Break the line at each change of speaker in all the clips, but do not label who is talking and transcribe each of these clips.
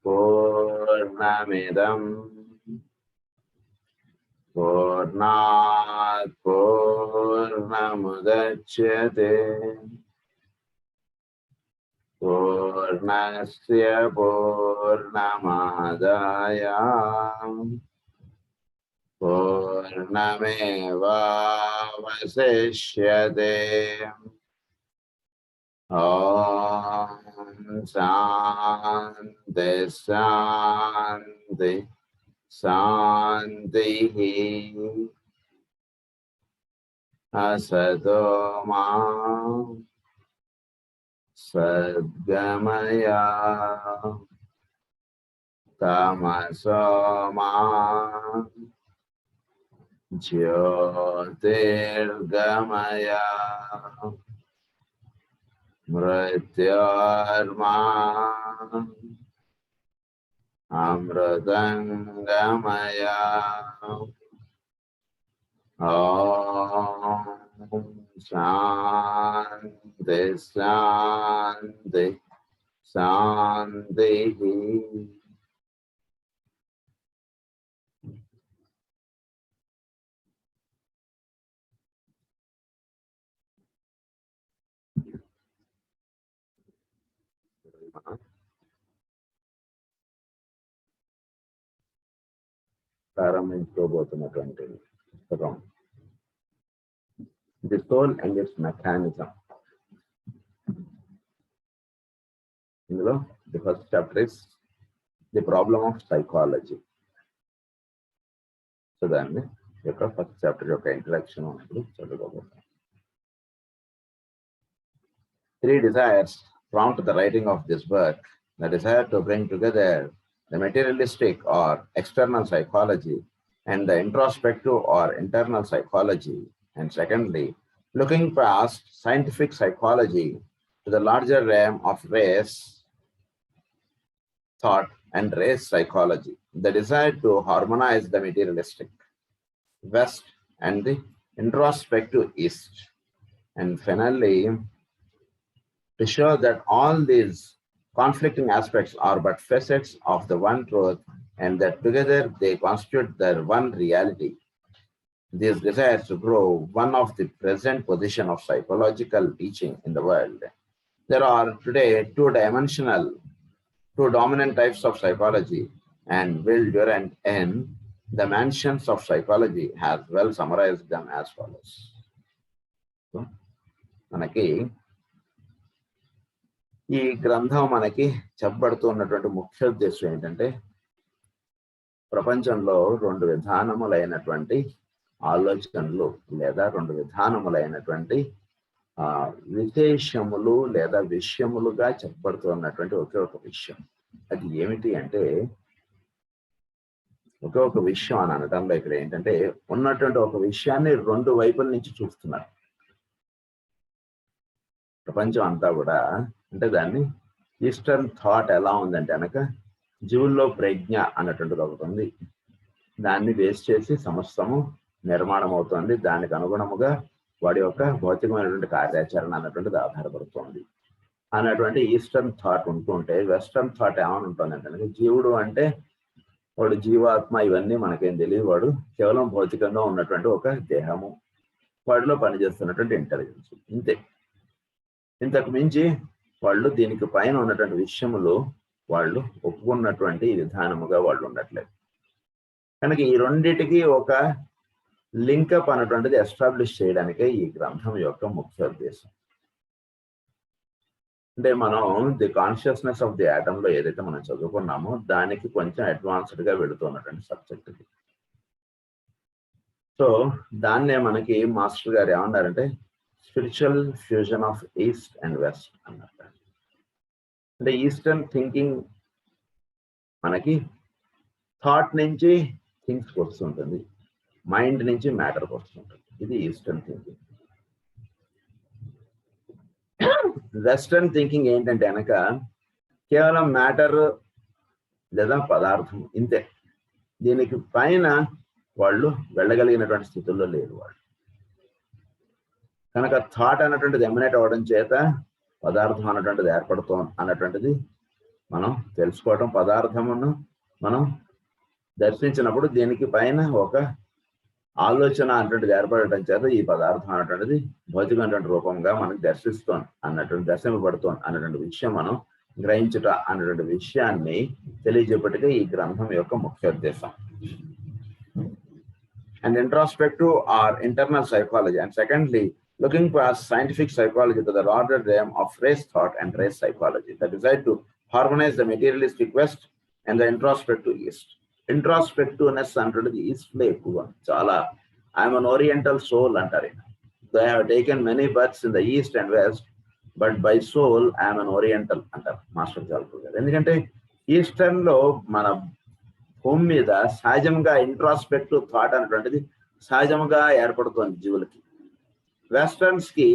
పూర్ణమిదం పూర్ణాత్ పూర్ణముదచ్యతే పూర్ణస్య పూర్ణమాదాయ పూర్ణమేవావశిష్యతే. ఓం శాంతి శాంతి శాంతి. అసతో మా సద్గమయ తమసో మా జ్యోతిర్గమయ మృత్యోర్మా అమృతంగమయ. ఓం శాంతి శాంతి శాంతి. ప్రారంభించుకోబోతున్నటువంటి పుస్తకం the soul and its mechanism. ఇందులో the first chapter is the problem of psychology. So దాన్ని యొక్క ఫస్ట్ చాప్టర్ యొక్క ఇంట్రడక్షన్ ఉన్నప్పుడు చదువుకోబోతాం. 3 desires prompt the writing of this book: the desire to bring together the materialistic or external psychology and the introspective or internal psychology, and secondly, looking past scientific psychology to the larger realm of race thought and race psychology, the desire to harmonize the materialistic West and the introspective East, and finally, to show that all these conflicting aspects are but facets of the one truth and that together they constitute the one reality. These desires to grow one of the present position of psychological teaching in the world. There are today two dominant types of psychology, and Will Durant in The Mansions of Psychology has well summarized them as follows. So, మనకి ఈ గ్రంథం మనకి చెప్పబడుతున్నటువంటి ముఖ్య ఉద్దేశం ఏంటంటే, ప్రపంచంలో 2 విధానములైనటువంటి ఆలోచనలు లేదా 2 విధానములైనటువంటి విశేషములు లేదా విషయములుగా చెప్పబడుతున్నటువంటి ఒకే ఒక విషయం. అది ఏమిటి అంటే, ఒకే ఒక విషయం అని అనటంలో ఇక్కడ ఏంటంటే, ఉన్నటువంటి ఒక విషయాన్ని 2 వైపుల నుంచి చూస్తున్నారు. ప్రపంచం అంతా కూడా అంటే దాన్ని ఈస్టర్న్ థాట్ ఎలా ఉందంటే కనుక, జీవుల్లో ప్రజ్ఞ అన్నటువంటిది ఒకటి ఉంది. దాన్ని బేస్ చేసి సమస్తము నిర్మాణం అవుతుంది. దానికి అనుగుణముగా వాడి యొక్క భౌతికమైనటువంటి కార్యాచరణ అన్నటువంటిది ఆధారపడుతుంది అన్నటువంటి ఈస్టర్న్ థాట్ ఉంటుంటే, వెస్టర్న్ థాట్ ఏమని ఉంటుందంటే కనుక, జీవుడు అంటే వాడు జీవాత్మ, ఇవన్నీ మనకేం తెలియదు. వాడు కేవలం భౌతికంగా ఉన్నటువంటి ఒక దేహము, వాడిలో పనిచేస్తున్నటువంటి ఇంటెలిజెన్స్, ఇంతే. ఇంతకు మించి వాళ్ళు దీనికి పైన ఉన్నటువంటి విషయములు వాళ్ళు ఒప్పుకున్నటువంటి విధానముగా వాళ్ళు ఉండట్లేదు. కనుక ఈ రెండిటికి ఒక లింకప్ అన్నటువంటిది ఎస్టాబ్లిష్ చేయడానికే ఈ గ్రంథం యొక్క ముఖ్య ఉద్దేశం. అంటే మనం the consciousness of the atom లో ఏదైతే మనం చదువుకున్నామో దానికి కొంచెం అడ్వాన్స్డ్ గా వెళుతున్నటువంటి సబ్జెక్ట్ ఇది. సో దాన్నే మనకి మాస్టర్ గారు ఏమన్నారంటే, spiritual fusion of east and west అన్నారు. అంటే ఈస్టర్న్ థింకింగ్ మనకి థాట్ నుంచి థింగ్స్కి వస్తుంటుంది, మైండ్ నుంచి మ్యాటర్కి వస్తుంటుంది. ఇది ఈస్టర్న్ థింకింగ్. వెస్టర్న్ థింకింగ్ ఏంటంటే కనుక కేవలం మ్యాటర్ లేదా పదార్థం, ఇంతే. దీనికి పైన వాళ్ళు వెళ్ళగలిగినటువంటి స్థితుల్లో లేరు వాళ్ళు. కనుక థాట్ అన్నటువంటిది ఎమినేట్ అవ్వడం చేత పదార్థం అన్నటువంటిది ఏర్పడుతోంది అన్నటువంటిది మనం తెలుసుకోవటం, పదార్థమును మనం దర్శించినప్పుడు దీనికి పైన ఒక ఆలోచన అన్నటువంటిది ఏర్పడటం చేత ఈ పదార్థం అన్నటువంటిది భౌతికమైనటువంటి రూపంగా మనకు దర్శింపబడుతోంది అన్నటువంటి విషయం మనం గ్రహించుట అన్నటువంటి విషయాన్ని తెలియజేపటిగా ఈ గ్రంథం యొక్క ముఖ్య ఉద్దేశం. And introspective or internal psychology, and secondly, looking past scientific psychology to the larger realm of race thought and race psychology, the desire to harmonize the materialistic West and the introspective East. Introspectiveness అంటున్నది ఈస్ట్లో ఎక్కువ. చాలా I am an oriental soul అంటారు. They have taken many births in the east and west, but by soul I am an oriental అంటారు master జాల్పూర్ గారు. ఎందుకంటే eastern లో మన భూమి మీద సహజంగా ఇంట్రాస్పెక్టివ్ థాట్ అనేటువంటిది సహజంగా ఏర్పడుతుంది జీవులకి. వెస్టర్న్స్ కి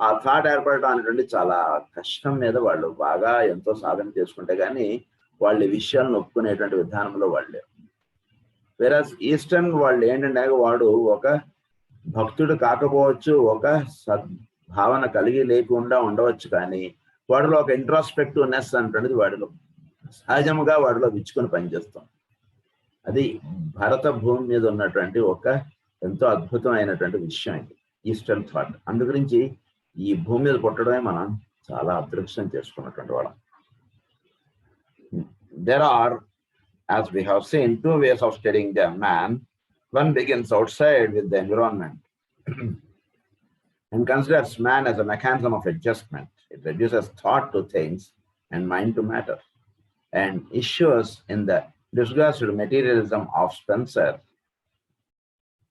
ఆ థాట్ ఏర్పడటం అనేటువంటి చాలా కష్టం మీద వాళ్ళు బాగా ఎంతో సాధన చేసుకుంటే కానీ వాళ్ళ విషయాలను ఒప్పుకునేటువంటి విధానంలో వాళ్ళే. వేరస్ ఈస్టర్న్ వాళ్ళు ఏంటంటే వాడు ఒక భక్తుడు కాకపోవచ్చు, ఒక సద్భావన కలిగి లేకుండా ఉండవచ్చు, కానీ వాడిలో ఒక ఇంట్రాస్పెక్టివ్నెస్ అనేటువంటిది వాడిలో సహజంగా వాడిలో విచ్చుకొని పనిచేస్తాం. అది భారత భూమి మీద ఉన్నటువంటి ఒక ఎంతో అద్భుతమైనటువంటి విషయం ఇది ఈస్టర్న్ థాట్. అందు గురించి ఈ భూమి మీద పుట్టడమే మనం చాలా అదృష్టం చేసుకున్నటువంటి వాళ్ళం. There are, as we have seen, two ways of studying the man. One begins outside with the environment and considers man as a mechanism of adjustment. It reduces thought to things and mind to matter, and issues in the disgusted materialism of Spencer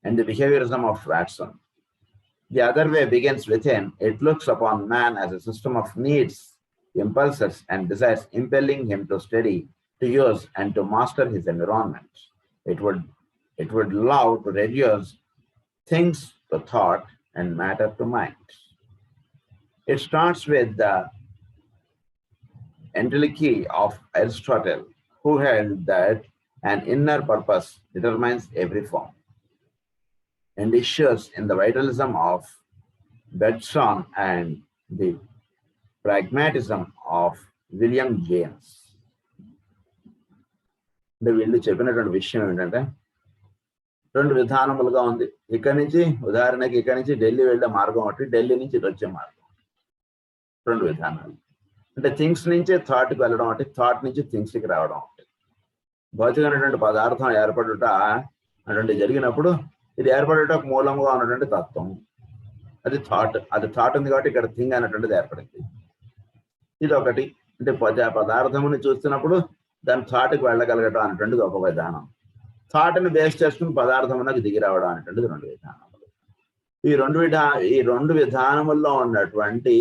and the behaviorism of Watson. The other way begins within. It looks upon man as a system of needs, impulses, and desires impelling him to study, to use, and to master his environment. It would love to reduce things to thought and matter to mind. It starts with the entelechy of Aristotle, who held that an inner purpose determines every form, and issues in the vitalism of Bergson and the pragmatism of William James. వీళ్ళు చెప్పినటువంటి విషయం ఏంటంటే రెండు విధానములుగా ఉంది. ఇక్కడి నుంచి ఉదాహరణకి ఇక్కడి నుంచి ఢిల్లీ వెళ్ళే మార్గం ఒకటి, ఢిల్లీ నుంచి ఇటు వచ్చే మార్గం, రెండు విధానాలు. అంటే థింగ్స్ నుంచి థాట్కి వెళ్ళడం ఒకటి, థాట్ నుంచి థింగ్స్కి రావడం ఒకటి. భౌతికమైనటువంటి పదార్థం ఏర్పడుట అటువంటి జరిగినప్పుడు ఇది ఏర్పడుట మూలంగా ఉన్నటువంటి తత్వం, అది థాట్. అది థాట్ ఉంది కాబట్టి ఇక్కడ థింగ్ అనేటువంటిది ఏర్పడింది. ఇది ఒకటి. అంటే పదార్థముని చూస్తున్నప్పుడు దాని థాట్కి వెళ్ళగలగటం అనేటువంటిది ఒక విధానం. థాట్ని బేస్ చేసుకుని పదార్థమునకు దిగి రావడం అనేటువంటిది రెండు విధానములు. ఈ రెండు విధానముల్లో ఉన్నటువంటి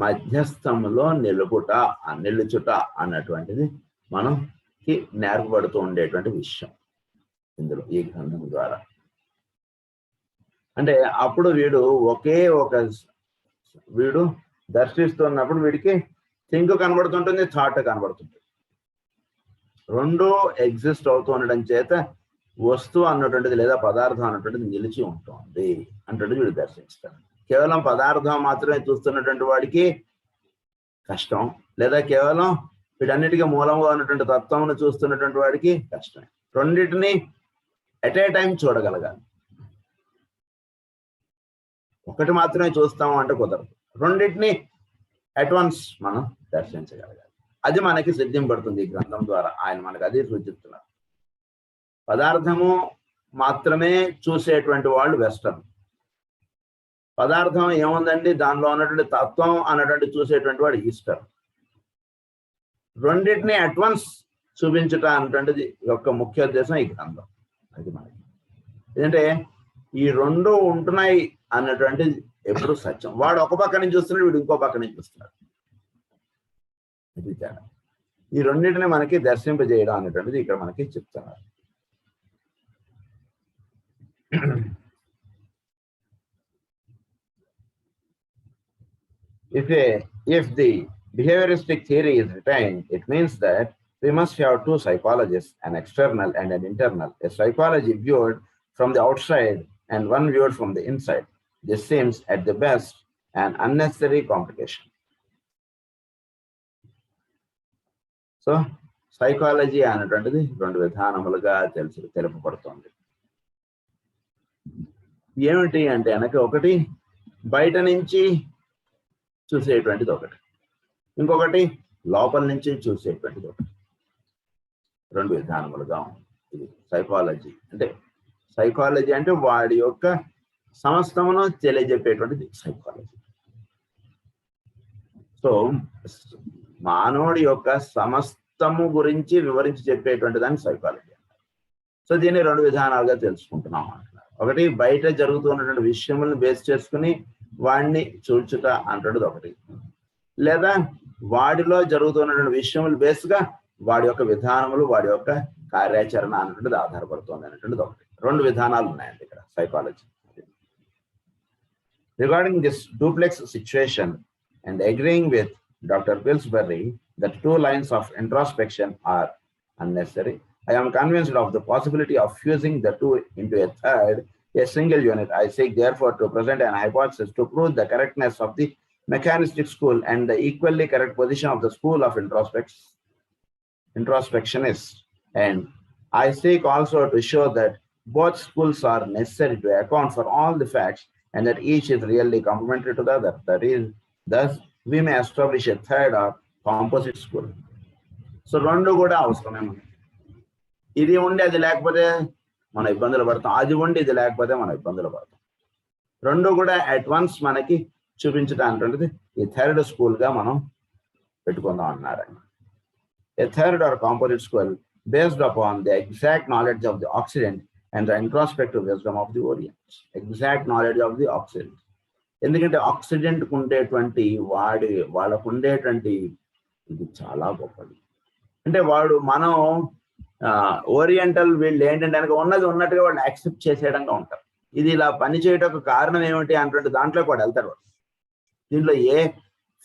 మధ్యస్థములో నిలుచుట అన్నటువంటిది మనకి నేర్పబడుతూ ఉండేటువంటి విషయం ఇందులో ఈ గ్రంథం ద్వారా. అంటే అప్పుడు వీడు దర్శిస్తున్నప్పుడు వీడికి థింక్ కనబడుతుంటుంది, థాట్ కనబడుతుంటుంది. రెండు ఎగ్జిస్ట్ అవుతూ ఉండడం చేత వస్తువు అన్నటువంటిది లేదా పదార్థం అన్నటువంటిది నిలిచి ఉంటుంది అన్నటువంటిది వీడు దర్శిస్తాడు. కేవలం పదార్థం మాత్రమే చూస్తున్నటువంటి వాడికి కష్టం, లేదా కేవలం వీటన్నిటికీ మూలంగా ఉన్నటువంటి తత్వమును చూస్తున్నటువంటి వాడికి కష్టమే. రెండింటిని ఎట్ ఏ టైం చూడగలగాలి. ఒకటి మాత్రమే చూస్తాము అంటే కుదరదు. రెండింటిని అట్ వన్స్ మనం దర్శించగలగాలి. అది మనకి సిద్ధింపడుతుంది ఈ గ్రంథం ద్వారా. ఆయన మనకు అది సూచిస్తున్నారు. పదార్థము మాత్రమే చూసేటువంటి వాళ్ళు వెస్టర్న్. పదార్థం ఏముందండి దానిలో ఉన్నటువంటి తత్వం అన్నటువంటి చూసేటువంటి వాడు ఈస్టర్. రెండింటిని అట్వన్స్ చూపించట అన్నటువంటిది యొక్క ముఖ్య ఉద్దేశం ఈ గ్రంథం. అది మనకి ఎందుకంటే ఈ రెండు ఉంటున్నాయి అన్నటువంటిది ఎప్పుడు సత్యం. వాడు ఒక పక్క నుంచి చూస్తున్నాడు, వీడు ఇంకో పక్క నుంచి చూస్తున్నాడు. ఇది తేడా. ఈ రెండింటిని మనకి దర్శింపజేయడం అనేటువంటిది ఇక్కడ మనకి చెప్తున్నారు. If the behavioristic theory is retained, it means that we must have two psychologists, an external and an internal, a psychology viewed from the outside and one viewed from the inside. This seems at the best an unnecessary complication. So psychology అనేటువంటిది 2 విధానములుగా తెలుపబడుతుంది. ఏమిటి అంటే కనుక ఒకటి బయట నుంచి చూసేటువంటిది ఒకటి, ఇంకొకటి లోపల నుంచి చూసేటువంటిది ఒకటి. 2 విధానములుగా ఉంది ఇది సైకాలజీ అంటే. సైకాలజీ అంటే వాడి యొక్క సమస్తమును తెలియజెప్పేటువంటిది సైకాలజీ. సో మానవుడి యొక్క సమస్తము గురించి వివరించి చెప్పేటువంటి దాన్ని సైకాలజీ అంటారు. సో దీన్ని 2 విధానాలుగా తెలుసుకుంటున్నాం అంటున్నారు. ఒకటి బయట జరుగుతున్నటువంటి విషయములను బేస్ చేసుకుని వాడిని చూచుట అంటున్నది ఒకటి, లేదా వాడిలో జరుగుతున్నటువంటి విషయములు బేస్గా వాడి యొక్క విధానములు వాడి యొక్క కార్యాచరణ అన్నటువంటిది ఆధారపడుతుంది అనేటువంటిది ఒకటి. 2 విధానాలు ఉన్నాయండి ఇక్కడ psychology. Regarding this duplex situation and agreeing with Dr. Pillsbury that 2 lines of introspection are unnecessary, I am convinced of the possibility of fusing the 2 into a third, a single unit. I seek therefore to present an hypothesis to prove the correctness of the mechanistic school and the equally correct position of the school of introspectionists. And I seek also to show that both schools are necessary to account for all the facts and that each is really complementary to the other. That is, thus we may establish a third or composite school. So 2 కూడా అవసరమే మనకి. ఇది ఉండి అది లేకపోతే మనం ఇబ్బందులు పడతాం, అది ఉండి ఇది లేకపోతే మనం ఇబ్బందులు పడతాం. 2 కూడా అట్ వన్స్ మనకి చూపించడానికి ఈ థర్డ్ స్కూల్ గా మనం పెట్టుకుందాం అన్నారండి. A third or composite school based upon the exact knowledge of the Occident and the introspective wisdom of the Orient. Exact knowledge of the Occident. ఎందుకంటే ఆక్సిడెంట్ ఉండేటువంటి వాళ్ళకు ఉండేటువంటి ఇది చాలా గొప్పది. అంటే మనం ఓరియంటల్ వీళ్ళు ఏంటంటే కనుక ఉన్నది ఉన్నట్టుగా వాళ్ళు యాక్సెప్ట్ చేసేయడంగా ఉంటారు. ఇది ఇలా పని చేయడానికి కారణం ఏమిటి అంటే దాంట్లో కూడా వెళ్తారు వాళ్ళు. దీంట్లో ఏ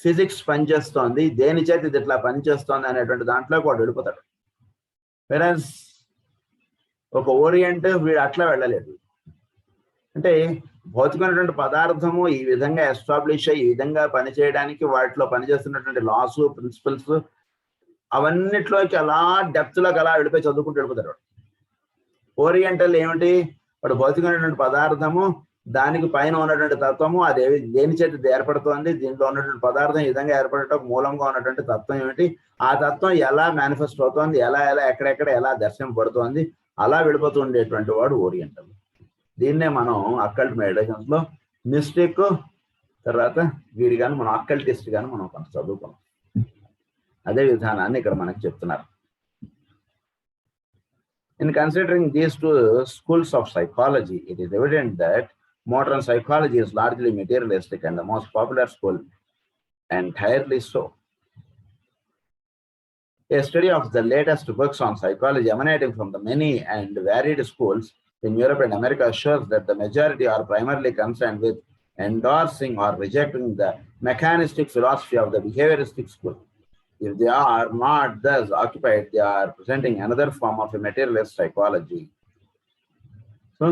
ఫిజిక్స్ పనిచేస్తోంది, దేని చేతి ఇది ఇట్లా పనిచేస్తోంది అనేటువంటి దాంట్లో కూడా వెళ్ళిపోతాడు. వెరస్ ఒక ఓరియంట్ వీడు అట్లా వెళ్ళలేదు. అంటే భౌతికమైనటువంటి పదార్థము ఈ విధంగా ఎస్టాబ్లిష్ అయ్యి ఈ విధంగా పనిచేయడానికి వాటిలో పనిచేస్తున్నటువంటి లాస్ ప్రిన్సిపల్స్ అవన్నిట్లోకి అలా డెప్త్లోకి అలా వెళ్ళిపోయి చదువుకుంటూ వెళ్ళిపోతాడు. ఓరియంటల్ ఏమిటి, వాడు భౌతికమైనటువంటి పదార్థము దానికి పైన ఉన్నటువంటి తత్వము అది దేని చేతి ఏర్పడుతోంది, దీంట్లో ఉన్నటువంటి పదార్థం ఈ విధంగా ఏర్పడటం మూలంగా ఉన్నటువంటి తత్వం ఏమిటి, ఆ తత్వం ఎలా మేనిఫెస్ట్ అవుతోంది, ఎలా ఎక్కడెక్కడ ఎలా దర్శనపడుతోంది, అలా వెళ్ళిపోతూ ఉండేటువంటి వాడు ఓరియంటల్. దీన్నే మనం అక్కల్ట్ మెడిటేషన్స్ లో మిస్టిక్ తర్వాత వీడి కానీ మనం అక్కల్టిస్ట్ కానీ మనం కొంత చదువుకున్నాం. అదే విధానాన్ని ఇక్కడ మనకి చెప్తున్నారు. In considering these 2 schools of psychology, it is evident that modern psychology is largely materialistic and the most popular school entirely so. A study of the latest books on psychology emanating from the many and varied schools in Europe and America shows that the majority are primarily concerned with endorsing or rejecting the mechanistic philosophy of the behavioristic school. If they are not thus occupied, they are presenting another form of a materialist psychology. So,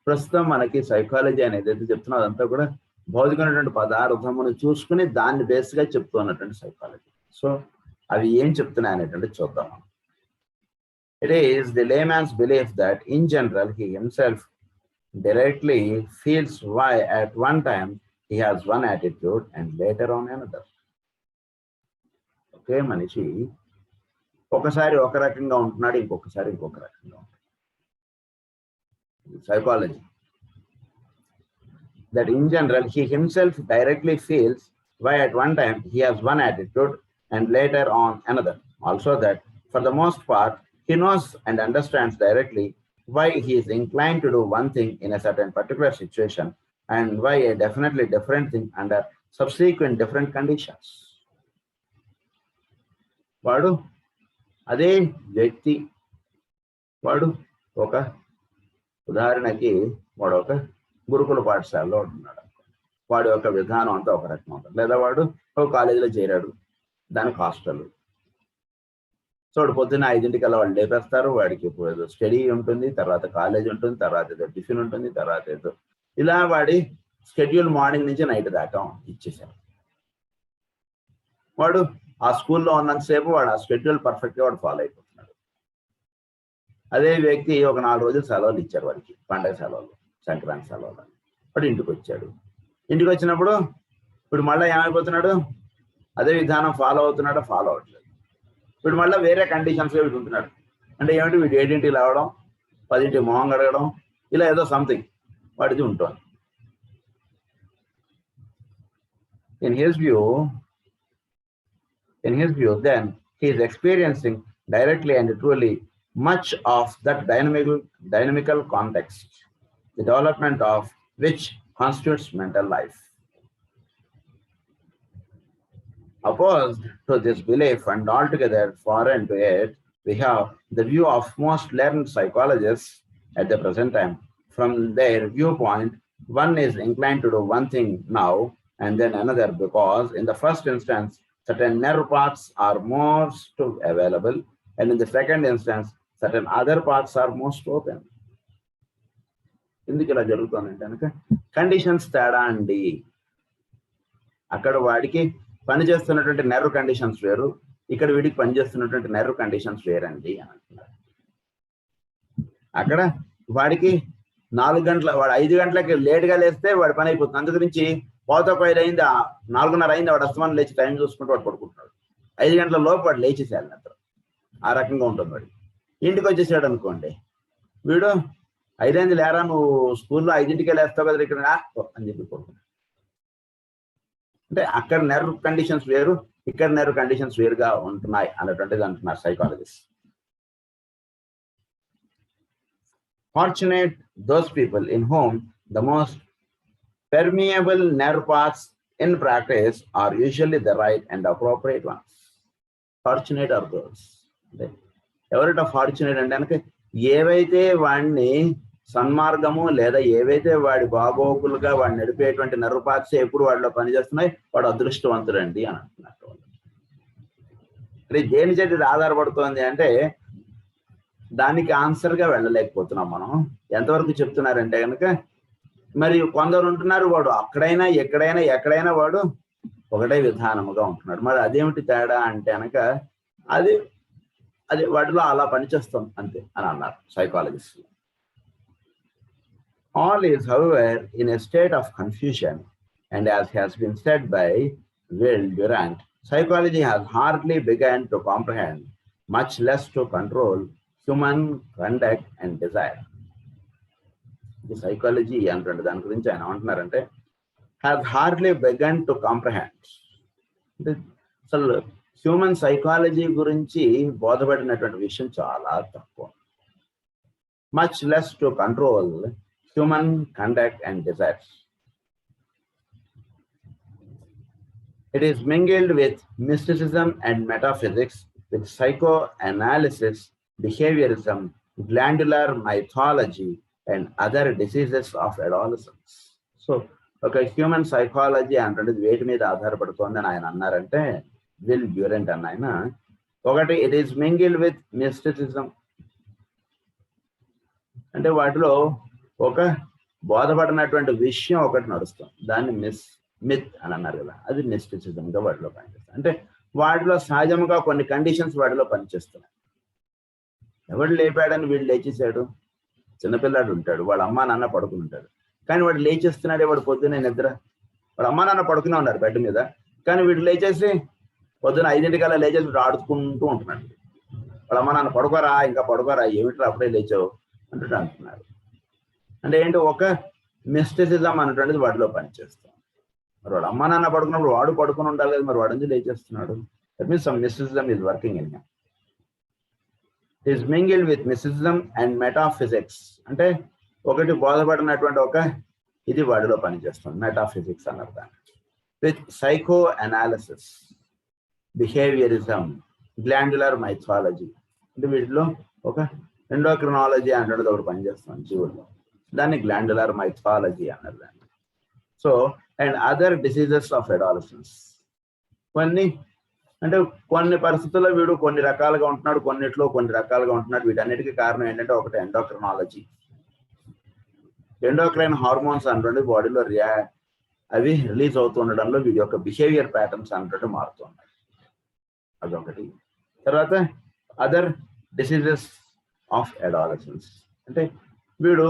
ప్రస్తుతం మనకి psychology అనేది ఏదైతే చెప్తున్నా అదంతా కూడా భౌతికమైనటువంటి పదార్థమును చూసుకుని దాన్ని బేస్గా చెప్తున్నటువంటి సైకాలజీ. సో అవి ఏం చెప్తున్నాయి అనేటువంటి చూద్దాం. It is the layman's belief that in general he himself directly feels why at one time he has one attitude and later on another. ఒకే మనిషి ఒకసారి ఒక రకంగా ఉంటున్నాడు, ఇంకొకసారి ఇంకొక రకంగా ఉంటాడు. Psychology. That in general he himself directly feels why at one time he has one attitude and later on another. Also that for the most part he knows and understands directly why he is inclined to do one thing in a certain particular situation and why a definitely different thing under subsequent different conditions. వాడు అదే వ్యక్తి, వాడు ఒక ఉదాహరణకి వాడు ఒక గురుకుల పాఠశాలలో ఉంటున్నాడు, వాడి యొక్క విధానం అంతా ఒక రకంగా ఉంటుంది. లేదా వాడు ఒక కాలేజీలో చేరాడు, దానికి హాస్టల్. సో వాడు పొద్దున్న 5ంటికల్లా వాళ్ళు లేపేస్తారు, వాడికి ఏదో స్టడీ ఉంటుంది, తర్వాత కాలేజ్ ఉంటుంది, తర్వాత ఏదో టిఫిన్ ఉంటుంది, తర్వాత ఏదో ఇలా వాడి షెడ్యూల్ మార్నింగ్ నుంచి నైట్ దాకా ఇచ్చేసారు. వాడు ఆ స్కూల్లో ఉన్నంతసేపు వాడు ఆ షెడ్యూల్ పర్ఫెక్ట్గా వాడు ఫాలో అయిపోతున్నాడు. అదే వ్యక్తి ఒక 4 రోజులు సెలవులు ఇచ్చారు వాడికి, పండగ సెలవులు, సంక్రాంతి సెలవులు. వాడు ఇంటికి వచ్చాడు. ఇంటికి వచ్చినప్పుడు ఇప్పుడు మళ్ళీ ఏమైపోతున్నాడు, అదే విధానం ఫాలో అవుతున్నాడో ఫాలో అవ్వట్లేదు. ఇప్పుడు మళ్ళీ వేరే కండిషన్స్ వీడు ఉంటున్నాడు. అంటే ఏమిటి, వీడు 7ంటికి లేవడం, 10ంటికి మొహం కడగడం, ఇలా ఏదో సంథింగ్ వాడిది ఉంటుంది. In his view, then he is experiencing directly and truly much of that dynamical context, the development of which constitutes mental life. Opposed to this belief and altogether foreign to it, we have the view of most learned psychologists at the present time. From their viewpoint, one is inclined to do one thing now and then another, because in the first instance, certain nerve paths are most available, and in the second instance, certain other paths are most open. ఎందుకు ఇలా జరుగుతుందంటే కనుక conditions తేడా అండి. అక్కడ వాడికి పనిచేస్తున్నటువంటి nerve conditions వేరు, ఇక్కడ వీడికి పనిచేస్తున్నటువంటి నెర్వ్ కండిషన్స్ వేరండి అని అంటున్నారు. అక్కడ వాడికి 4 గంటల, వాడు 5 గంటలకి లేట్గా లేస్తే వాడి పని అయిపోతుంది. అందు గురించి 4:15 అయింది, 4:30 అయింది, వాడు అస్తమానం లేచి టైం చూసుకుంటూ వాడు పడుకుంటున్నాడు. 5 గంటల లోపు వాడు లేచేసేయాలి నిద్ర. ఆ రకంగా ఉంటుంది వాడు. ఇంటికి వచ్చేసాడు అనుకోండి, వీడు 5 అయింది లేరా, నువ్వు స్కూల్లో 5ంటికే లేస్తావు కదా ఇక్కడ అని చెప్పి పడుకుంటాడు. అంటే అక్కడ నెర్వ్ కండిషన్స్ వేరు, ఇక్కడ నెర్వ్ కండిషన్స్ వేరుగా ఉంటున్నాయి అన్నటువంటిది అంటున్నారు psychologist. Fortunate those people in whom the most permeable nerve paths in practice are usually the right and appropriate ones. Fortunate are those. ఎవరైతే ఫార్చునేట్ అంటే కనుక ఏవైతే వాడిని సన్మార్గము లేదా ఏవైతే వాడి బాగోగులుగా వాడిని నడిపేటువంటి నెర్వ్ పాత్స్ ఎప్పుడు వాడిలో పనిచేస్తున్నాయి, వాడు అదృష్టవంతుడండి అని అంటున్నారు. దేని చేతి ఆధారపడుతోంది అంటే దానికి ఆన్సర్గా వెళ్ళలేకపోతున్నాం మనం. ఎంతవరకు చెప్తున్నారంటే కనుక, మరి కొందరు ఉంటున్నారు వాడు అక్కడైనా ఎక్కడైనా వాడు ఒకటే విధానముగా ఉంటున్నాడు. మరి అదేమిటి తేడా అంటే కనుక అది వాటిలో అలా పనిచేస్తాం అంతే అని అన్నారు psychologist. All is, however, in a state of confusion, and as has been said by Will Durant, psychology has hardly begun to comprehend, much less to control, human conduct and desire. The psychology అంటే దాని గురించి ఆయన ఏమంటున్నారంటే has hardly begun to comprehend. అసలు human psychology గురించి బోధపడినటువంటి విషయం చాలా తక్కువ. Much less to control human conduct and desires. It is mingled with mysticism and metaphysics, with psychoanalysis, behaviorism, glandular mythology, and other diseases of adolescence. So, okay, human psychology అంటే వేటి మీద ఆధారపడుతోందని ఆయన అన్నారంటే, will Durand అన్న ఆయన, ఒకటి it is mingled with mysticism, అంటే వాటిలో ఒక బోధపడినటువంటి విషయం ఒకటి నడుస్తుంది, దాన్ని మిత్ అని అన్నారు కదా, అది మిస్టిసిజంగా వాటిలో పనిచేస్తుంది. అంటే వాటిలో సహజంగా కొన్ని కండిషన్స్ వాటిలో పనిచేస్తున్నాయి. ఎవడు లేపాడని వీడు లేచేసాడు, చిన్నపిల్లాడు ఉంటాడు, వాళ్ళ అమ్మా నాన్న పడుకుని ఉంటాడు, కానీ వాడు లేచేస్తున్నాడే, వాడు పొద్దున్నే నిద్ర, వాడు అమ్మా నాన్న పడుకునే ఉన్నారు బెడ్ మీద, కానీ వీడు లేచేసి పొద్దున్న 5 లేచేసి వీడు ఆడుకుంటూ ఉంటున్నాడు. వాళ్ళ అమ్మా నాన్న పడుకోరా, ఇంకా పడుకోరా, ఏమిట్రా అప్పుడే లేచావు అంటున్నారు. అంటే ఏంటి, ఒక మిస్టిసిజం అనేటువంటిది వాడిలో పనిచేస్తాం. మరి వాడు అమ్మా నాన్న పడుకున్నప్పుడు వాడు పడుకుని ఉండాలి కదా, మరి వాడు ఎందుకు లేచేస్తున్నాడు? That means some mysticism is working in him. Is mingled with mysticism and metaphysics, అంటే ఒకటి బోధపడినటువంటి ఒక ఇది వాడిలో పనిచేస్తుంది, మెటాఫిజిక్స్ అన్నారు దాన్ని. With psycho analysis, behaviourism, glandular mythology, అంటే వీటిలో ఒక ఎండోక్రినాలజీ అంటే ఒకటి పనిచేస్తుంది జీవుల్లో, దాన్ని గ్లాండ్యులర్ మైథాలజీ అన్నారు దాన్ని. So and other diseases of adolescence, కొన్ని పరిస్థితుల్లో వీడు కొన్ని రకాలుగా ఉంటున్నాడు, కొన్నిట్లో కొన్ని రకాలుగా ఉంటున్నాడు. వీటన్నిటికీ కారణం ఏంటంటే ఒకటి ఎండోక్రినాలజీ, ఎండోక్రైన్ హార్మోన్స్ అంటే బాడీలో అవి రిలీజ్ అవుతూ ఉండడంలో వీడి యొక్క బిహేవియర్ ప్యాటర్న్స్ అంటే మారుతూ ఉన్నాయి. అదొకటి. తర్వాత అదర్ డిసీజెస్ ఆఫ్ అడాలసెన్స్, అంటే వీడు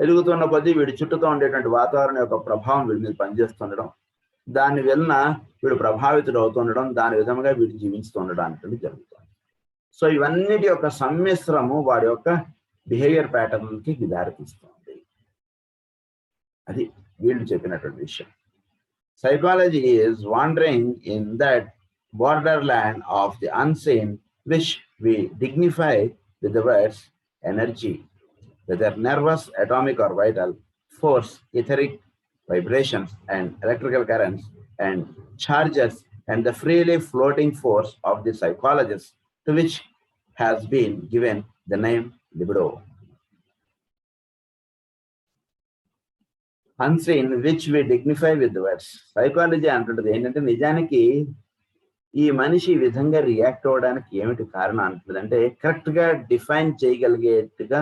ఎదుగుతున్న కొద్దీ వీడి చుట్టూతో ఉండేటువంటి వాతావరణం యొక్క ప్రభావం వీడి మీద పనిచేస్తుండడం, దాని వలన వీడు ప్రభావితుడు అవుతుండడం, దాని విధంగా వీడు జీవిస్తుండడం అనేది జరుగుతుంది. సో ఇవన్నిటి యొక్క సమ్మిశ్రము వాడి యొక్క బిహేవియర్ ప్యాటర్న్కి దారితీస్తుంది. అది వీళ్ళు చెప్పినటువంటి విషయం. Psychology is wandering in that borderland of the unseen, which we dignify with the words energy, whether nervous, atomic, or vital, force, etheric vibrations, and electrical currents, and charges, and the freely floating force of the psychologist, to which has been given the name libido. Unseen, which we dignify with the words. Psychology అంటుంటది ఏంటంటే నిజానికి ఈ మనిషి ఈ విధంగా react అవ్వడానికి ఏమిటి కారణం అంటుంది అంటే కరెక్ట్గా డిఫైన్ చేయగలిగేట్టుగా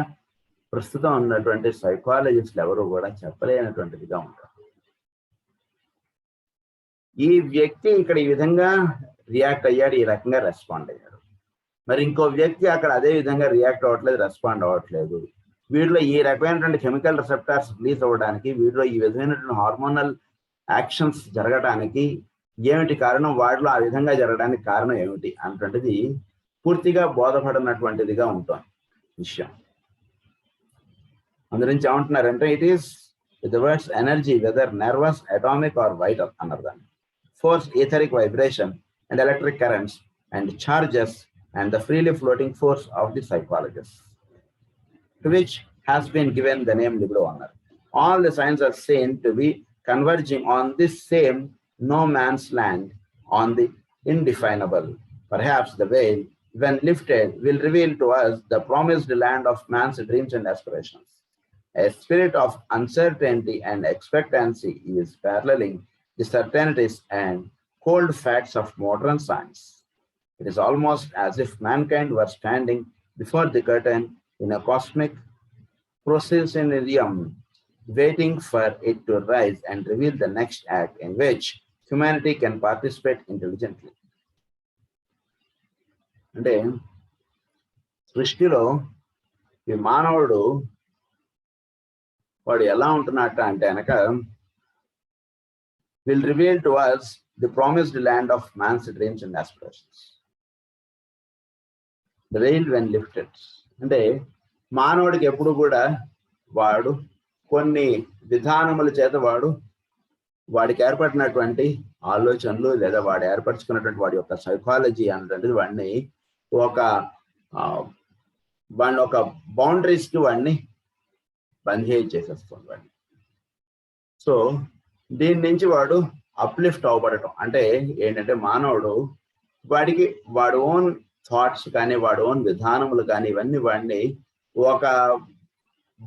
ప్రస్తుతం ఉన్నటువంటి సైకాలజిస్టులు ఎవరు కూడా చెప్పలేనటువంటిదిగా ఉంటారు. ఈ వ్యక్తి ఇక్కడ ఈ విధంగా రియాక్ట్ అయ్యాడు, ఈ రకంగా రెస్పాండ్ అయ్యాడు, మరి ఇంకో వ్యక్తి అక్కడ అదే విధంగా రియాక్ట్ అవ్వట్లేదు, రెస్పాండ్ అవ్వట్లేదు. వీటిలో ఈ రకమైనటువంటి కెమికల్ రిసెప్టార్స్ రిలీజ్ అవ్వడానికి, వీటిలో ఈ విధమైనటువంటి హార్మోనల్ యాక్షన్స్ జరగడానికి ఏమిటి కారణం, వాటిలో ఆ విధంగా జరగడానికి కారణం ఏమిటి అన్నటువంటిది పూర్తిగా బోధపడినటువంటిదిగా ఉంటుంది విషయం. అందురించి ఏమంటున్నారంటే it is with the words energy, whether nervous, atomic or vital అన్నారు దాన్ని, force, etheric vibration and electric currents and charges and the freely floating force of the psychologist, to which has been given the name libido. All the signs are seen to be converging on this same no man's land, on the indefinable. Perhaps the veil, when lifted, will reveal to us the promised land of man's dreams and aspirations. A spirit of uncertainty and expectancy is paralleling the certainties and cold facts of modern science. It is almost as if mankind were standing before the curtain in a cosmic processionarium, waiting for it to rise and reveal the next act in which humanity can participate intelligently. అంటే సృష్టిలో ఈ మానవుడు వాడు ఎలా ఉంటున్నట్ట అంటే కనుక will reveal to us the promised land of man's dreams and aspirations. The veil when lifted, అంటే మానవుడికి ఎప్పుడు కూడా వాడు కొన్ని విధానముల చేత వాడికి ఏర్పడినటువంటి ఆలోచనలు లేదా వాడు ఏర్పరచుకున్నటువంటి వాడి యొక్క సైకాలజీ అనేటువంటిది వాడిని ఒక బౌండరీస్కి వాడిని బంద్ చేసేస్తుంది వాడిని. సో దీని నుంచి వాడు అప్లిఫ్ట్ అవ్వబడటం అంటే ఏంటంటే మానవుడు వాడి ఓన్ థాట్స్ కానీ వాడి ఓన్ విధానములు కానీ ఇవన్నీ వాడిని ఒక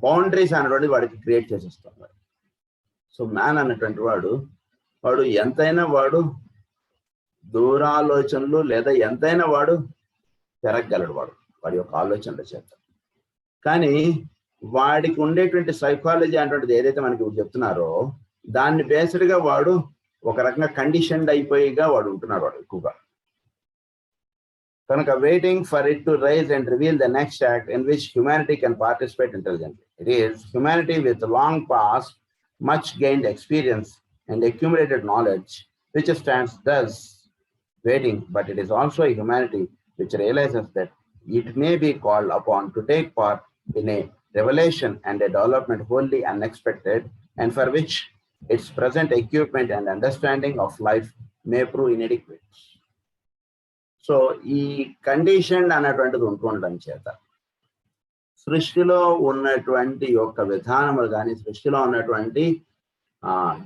బౌండరీస్ అనేటువంటి వాడికి క్రియేట్ చేసేస్తాడు. సో మ్యాన్ అన్నటువంటి వాడు ఎంతైనా దూరాలోచనలు లేదా ఎంతైనా పెరగగలడు వాడి యొక్క ఆలోచనల చేత. కానీ వాడికి ఉండేటువంటి సైకాలజీ అనేటువంటిది ఏదైతే మనకి ఇప్పుడు చెప్తున్నారో దాన్ని బేస్డ్గా ఒక రకంగా కండిషన్డ్ అయిపోయిగా ఉంటున్నాడు ఎక్కువగా. కనుక waiting for it to rise and reveal the next act in which humanity can participate intelligently. It is humanity with long past, much gained experience and accumulated knowledge, which stands thus waiting, but it is also a humanity which realizes that it may be called upon to take part in a revelation and a development wholly unexpected, and for which its present equipment and understanding of life may prove inadequate. So ఈ condition అనేటువంటిది ఉంటుండడం చేత సృష్టిలో ఉన్నటువంటి యొక్క విధానములు కానీ సృష్టిలో ఉన్నటువంటి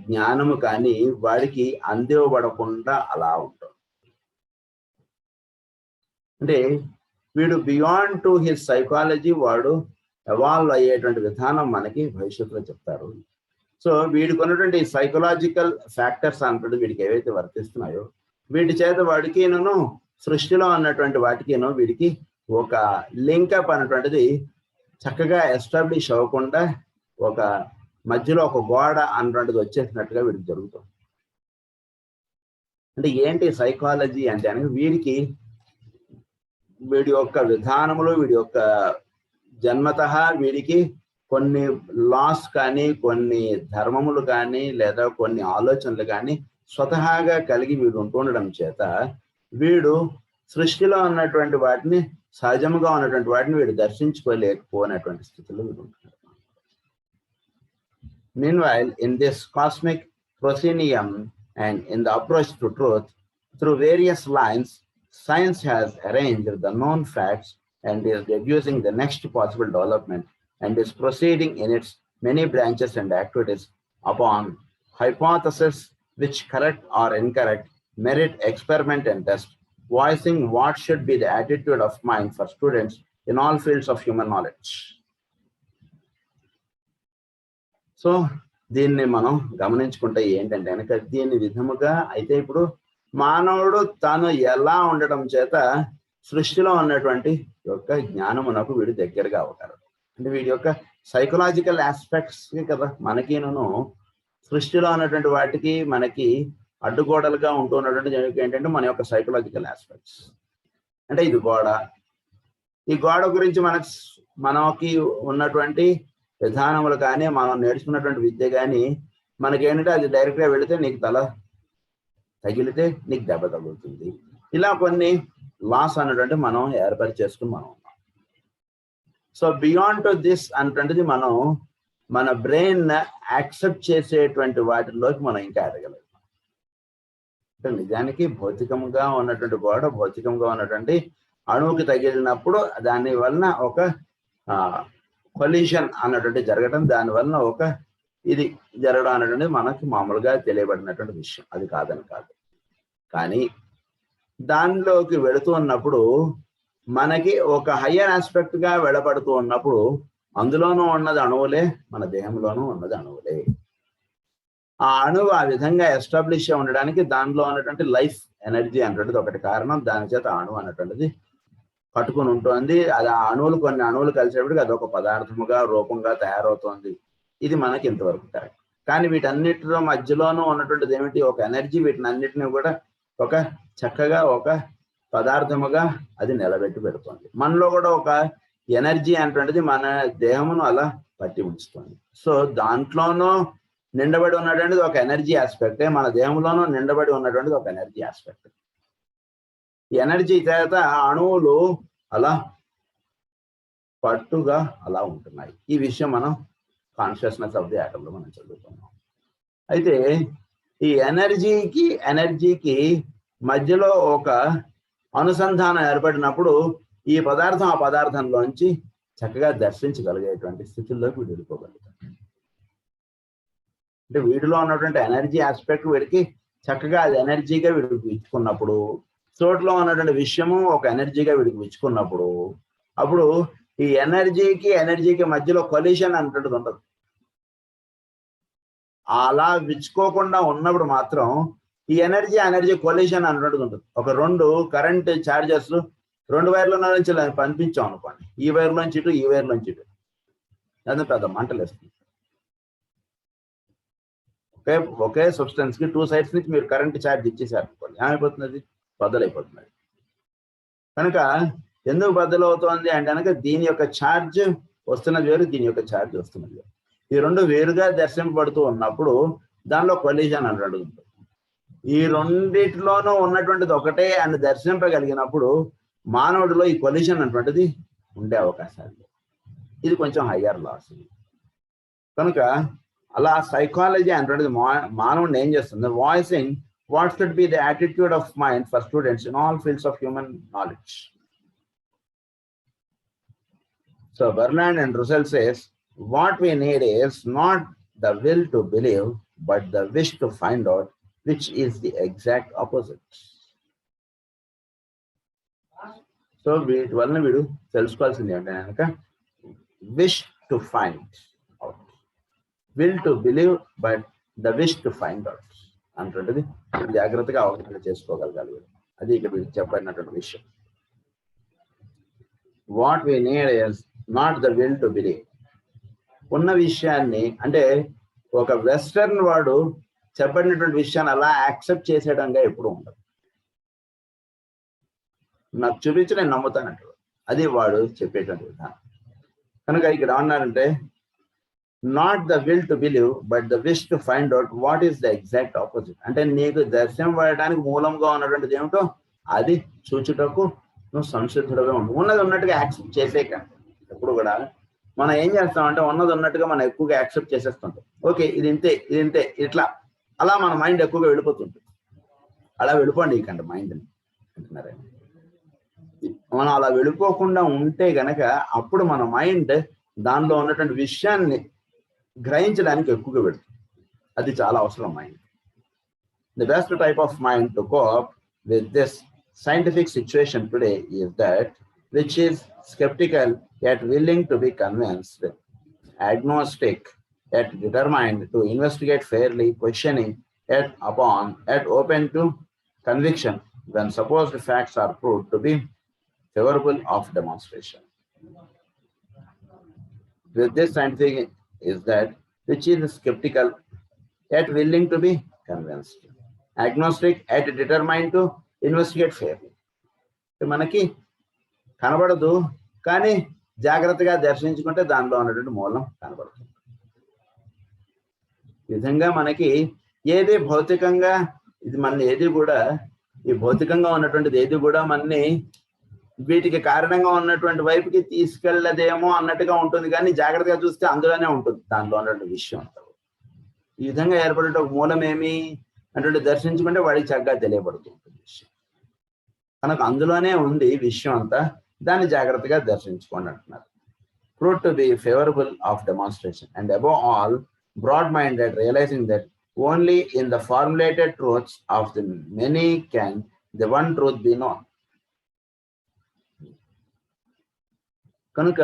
జ్ఞానము కానీ వాడికి అందివ్వబడకుండా అలా ఉంటుంది. అంటే వీడు beyond to his psychology evolve అయ్యేటువంటి విధానం మనకి భవిష్యత్తులో చెప్తారు. సో వీడికి ఉన్నటువంటి సైకలాజికల్ ఫ్యాక్టర్స్ అన్నట్టు వీడికి ఏవైతే వర్తిస్తున్నాయో వీటి చేత వాడికి సృష్టిలో ఉన్నటువంటి వాటికి వీడికి ఒక లింకప్ అనేటువంటిది చక్కగా ఎస్టాబ్లిష్ అవ్వకుండా ఒక మధ్యలో ఒక గోడ అన్నటువంటిది వచ్చేసినట్టుగా వీడికి జరుగుతుంది. అంటే ఏంటి సైకాలజీ అంటే వీడికి వీడి యొక్క విధానములు, వీడి యొక్క జన్మతః వీడికి కొన్ని లాస్ కానీ, కొన్ని ధర్మములు కానీ, లేదా కొన్ని ఆలోచనలు కానీ స్వతహాగా కలిగి వీడు ఉంటుండడం చేత వీడు సృష్టిలో ఉన్నటువంటి వాటిని, సహజముగా ఉన్నటువంటి వాటిని వీడు దర్శించుకోలేకపోయినటువంటి స్థితిలో వీడు ఉంటున్నాడు. Meanwhile, in this cosmic proscenium and in the approach to truth, through various lines, science has arranged the known facts and is deducing the next possible development and is proceeding in its many branches and activities upon hypotheses which, correct or incorrect, merit experiment and test, voicing what should be the attitude of mind for students in all fields of human knowledge. So దీన్ని మనం గమనించుకుంటే ఏంటంటే కనుక దీని విధముగా అయితే ఇప్పుడు మానవుడు తాను ఎలా ఉండడం చేత సృష్టిలో ఉన్నటువంటి యొక్క జ్ఞానమునకు వీడు దగ్గరగా అవగలడు. అంటే వీడి యొక్క సైకలాజికల్ ఆస్పెక్ట్స్ కదా మనకిను సృష్టిలో ఉన్నటువంటి వాటికి మనకి అడ్డుగోడలుగా ఉంటున్నటువంటి ఏంటంటే మన యొక్క సైకలాజికల్ ఆస్పెక్ట్స్. అంటే ఇది గోడ, ఈ గోడ గురించి మనకి ఉన్నటువంటి విధానములు కానీ, మనం నేర్చుకున్నటువంటి విద్య కానీ మనకేంటంటే అది డైరెక్ట్గా వెళితే నీకు తల తగిలితే నీకు దెబ్బ తగులుతుంది. ఇలా కొన్ని లాస్ అన్నటువంటి మనం ఏర్పాటు చేసుకుని మనం ఉన్నాం. సో బియాండ్ టు దిస్ అన్నటువంటిది మనం మన బ్రెయిన్ యాక్సెప్ట్ చేసేటువంటి వాటిల్లోకి మనం ఇంకా ఎదగలేదు. అంటే నిజానికి భౌతికంగా ఉన్నటువంటి గోడ, భౌతికంగా ఉన్నటువంటి అణువుకి తగిలినప్పుడు దాని వలన ఒక కొలిషన్ అన్నటువంటి జరగడం, దాని వలన ఒక ఇది జరగడం అనేటువంటి మనకి మామూలుగా తెలియబడినటువంటి విషయం, అది కాదని కాదు. కానీ దానిలోకి వెళుతూ ఉన్నప్పుడు మనకి ఒక హయ్యర్ ఆస్పెక్ట్ గా వెళ్ళబడుతూ ఉన్నప్పుడు అందులోనూ ఉన్నది అణువులే, మన దేహంలోనూ ఉన్నది అణువులే. ఆ అణువు ఆ విధంగా ఎస్టాబ్లిష్ ఉండడానికి దానిలో ఉన్నటువంటి లైఫ్ ఎనర్జీ అనేటువంటిది ఒకటి కారణం. దాని చేత అణువు అనేటువంటిది పట్టుకుని ఉంటుంది. అది ఆ అణువులు, కొన్ని అణువులు కలిసేప్పటికి అదొక పదార్థముగా రూపంగా తయారవుతుంది. ఇది మనకి ఇంతవరకు కరెక్ట్. కానీ వీటన్నిటిలో మధ్యలోనూ ఉన్నటువంటిది ఏమిటి? ఒక ఎనర్జీ. వీటిని అన్నిటిని కూడా ఒక చక్కగా ఒక పదార్థముగా అది నిలబెట్టి పెడుతుంది. మనలో కూడా ఒక ఎనర్జీ అనేటువంటిది మన దేహమును అలా పట్టి ఉంచుతుంది. సో దాంట్లోనూ నిండబడి ఉన్నటువంటిది ఒక ఎనర్జీ ఆస్పెక్టే, మన దేహంలోనూ నిండబడి ఉన్నటువంటిది ఒక ఎనర్జీ ఆస్పెక్ట్. ఈ ఎనర్జీ చేత అణువులు అలా పట్టుగా అలా ఉంటున్నాయి. ఈ విషయం మనం కాన్షియస్నెస్ ఆఫ్ ది ఆటంలో మనం చదువుతున్నాం. అయితే ఈ ఎనర్జీకి మధ్యలో ఒక అనుసంధానం ఏర్పడినప్పుడు ఈ పదార్థం ఆ పదార్థంలోంచి చక్కగా దర్శించగలిగేటువంటి స్థితిలోకి వీడు వెళ్ళిపోగలుగుతాడు. అంటే వీడిలో ఉన్నటువంటి ఎనర్జీ ఆస్పెక్ట్ వీడికి చక్కగా అది ఎనర్జీగా వీడికి ఇచ్చుకున్నప్పుడు, చోట్లో ఉన్నటువంటి విషయము ఒక ఎనర్జీగా వీడికి ఇచ్చుకున్నప్పుడు, అప్పుడు ఈ ఎనర్జీకి మధ్యలో కొలిషన్ అనేటువంటిది ఉండదు. అలా విచ్చుకోకుండా ఉన్నప్పుడు మాత్రం ఈ ఎనర్జీ కొలిషన్ అనేటువంటిది ఉంటుంది. ఒక రెండు కరెంట్ ఛార్జెస్ రెండు వైర్ల నుంచి పంపించాం అనుకోండి, ఈ వైర్లోంచి ఇటు, ఈ వైర్లోంచి ఇటు, అది పెద్ద మంటలు వేస్తుంది. ఒకే సబ్స్టెన్స్ కి టూ సైడ్స్ నుంచి మీరు కరెంట్ ఛార్జ్ ఇచ్చేసారు అనుకోండి, ఏమైపోతుంది? అది బద్దలైపోతుంది. కనుక ఎందుకు బద్దలవుతోంది అంటే కనుక దీని యొక్క ఛార్జ్ వస్తున్నది వేరు, దీని యొక్క ఛార్జ్ వస్తున్నది వేరు. ఈ రెండు వేరుగా దర్శింపబడుతూ ఉన్నప్పుడు దానిలో కొలిషన్ అన్నట్టు ఉంటుంది. ఈ రెండిటిలోనూ ఉన్నటువంటిది ఒకటే అని దర్శింపగలిగినప్పుడు మానవుడిలో ఈ కొలిషన్ అన్నటువంటిది ఉండే అవకాశాలు. ఇది కొంచెం హయ్యర్ లాస్. కనుక అలా సైకాలజీ అన్నటువంటిది మానవుడిని ఏం చేస్తుంది? Voicing what should be the attitude of mind for students in all fields of human knowledge. So Berland and Russell says, what we need is not the will to believe, but the wish to find out, which is the exact opposite. So వీటి వలన వీడు తెలుసుకోవాల్సింది ఏంటంటే కనుక wish to find out, will to believe but the wish to find out అంటుంటది. జాగ్రత్తగా అవగాహన చేసుకోగలగాలి. అది ఇక్కడ వీళ్ళు చెప్పినటువంటి విషయం. What we need is not the will to believe. ఉన్న విషయాన్ని అంటే ఒక వెస్టర్న్ వాడు చెప్పినటువంటి విషయాన్ని అలా యాక్సెప్ట్ చేసేయడంగా ఎప్పుడు ఉండదు. నాకు చూపించి నేను నమ్ముతానంటాడు. అది వాడు చెప్పేటువంటి విధానం. కనుక ఇక్కడ ఏమన్నారంటే not the will to believe but the wish to find out what is the exact opposite. అంటే నీకు దర్శనం పడడానికి మూలంగా ఉన్నటువంటిది ఏమిటో అది చూచుటకు నువ్వు సంసిద్ధుడుగా ఉండు. ఉన్నది ఉన్నట్టుగా యాక్సెప్ట్ చేసేక. ఎప్పుడు కూడా మనం ఏం చేస్తామంటే ఉన్నది ఉన్నట్టుగా మనం ఎక్కువగా యాక్సెప్ట్ చేసేస్తుంటాం. ఓకే, ఇది ఇంతే, ఇది ఇంతే, ఇట్లా అలా మన మైండ్ ఎక్కువగా వెళ్ళిపోతుంటుంది. అలా వెళ్ళిపోండి ఇకండి మైండ్ని అంటున్నారే. మనం అలా వెళ్ళిపోకుండా ఉంటే గనక అప్పుడు మన మైండ్ దానిలో ఉన్నటువంటి విషయాన్ని గ్రహించడానికి ఎక్కువగా పెడుతుంది. అది చాలా అవసరం mind. The best type of mind to cope with this scientific situation today is that which is skeptical yet willing to be convinced, agnostic yet determined to investigate fairly, questioning yet open to conviction when supposed facts are proved to be favorable of demonstration. With this scientific is that which is skeptical yet willing to be convinced, agnostic yet determined to investigate fairly. మనకి కనబడదు కానీ జాగ్రత్తగా దర్శించుకుంటే దానిలో ఉన్నటువంటి మూలం కనబడుతుంది. ఈ విధంగా మనకి ఏది భౌతికంగా ఇది మన ఏది కూడా ఈ భౌతికంగా ఉన్నటువంటిది ఏది కూడా మనని వీటికి కారణంగా ఉన్నటువంటి వైపుకి తీసుకెళ్ళదేమో అన్నట్టుగా ఉంటుంది. కానీ జాగ్రత్తగా చూస్తే అందులోనే ఉంటుంది దానిలో ఉన్నటువంటి విషయం. ఈ విధంగా ఏర్పడే ఒక మూలం ఏమి అంటే దర్శించుకుంటే వాడికి చక్కగా తెలియబడుతూ ఉంటుంది విషయం. కనుక అందులోనే ఉంది విషయం అంతా, దాన్ని జాగ్రత్తగా దర్శించుకోండి అంటున్నారు. Proved to be favorable of demonstration and above all broad-minded, realizing that only in the formulated truths of the many can the one truth be known. కనుక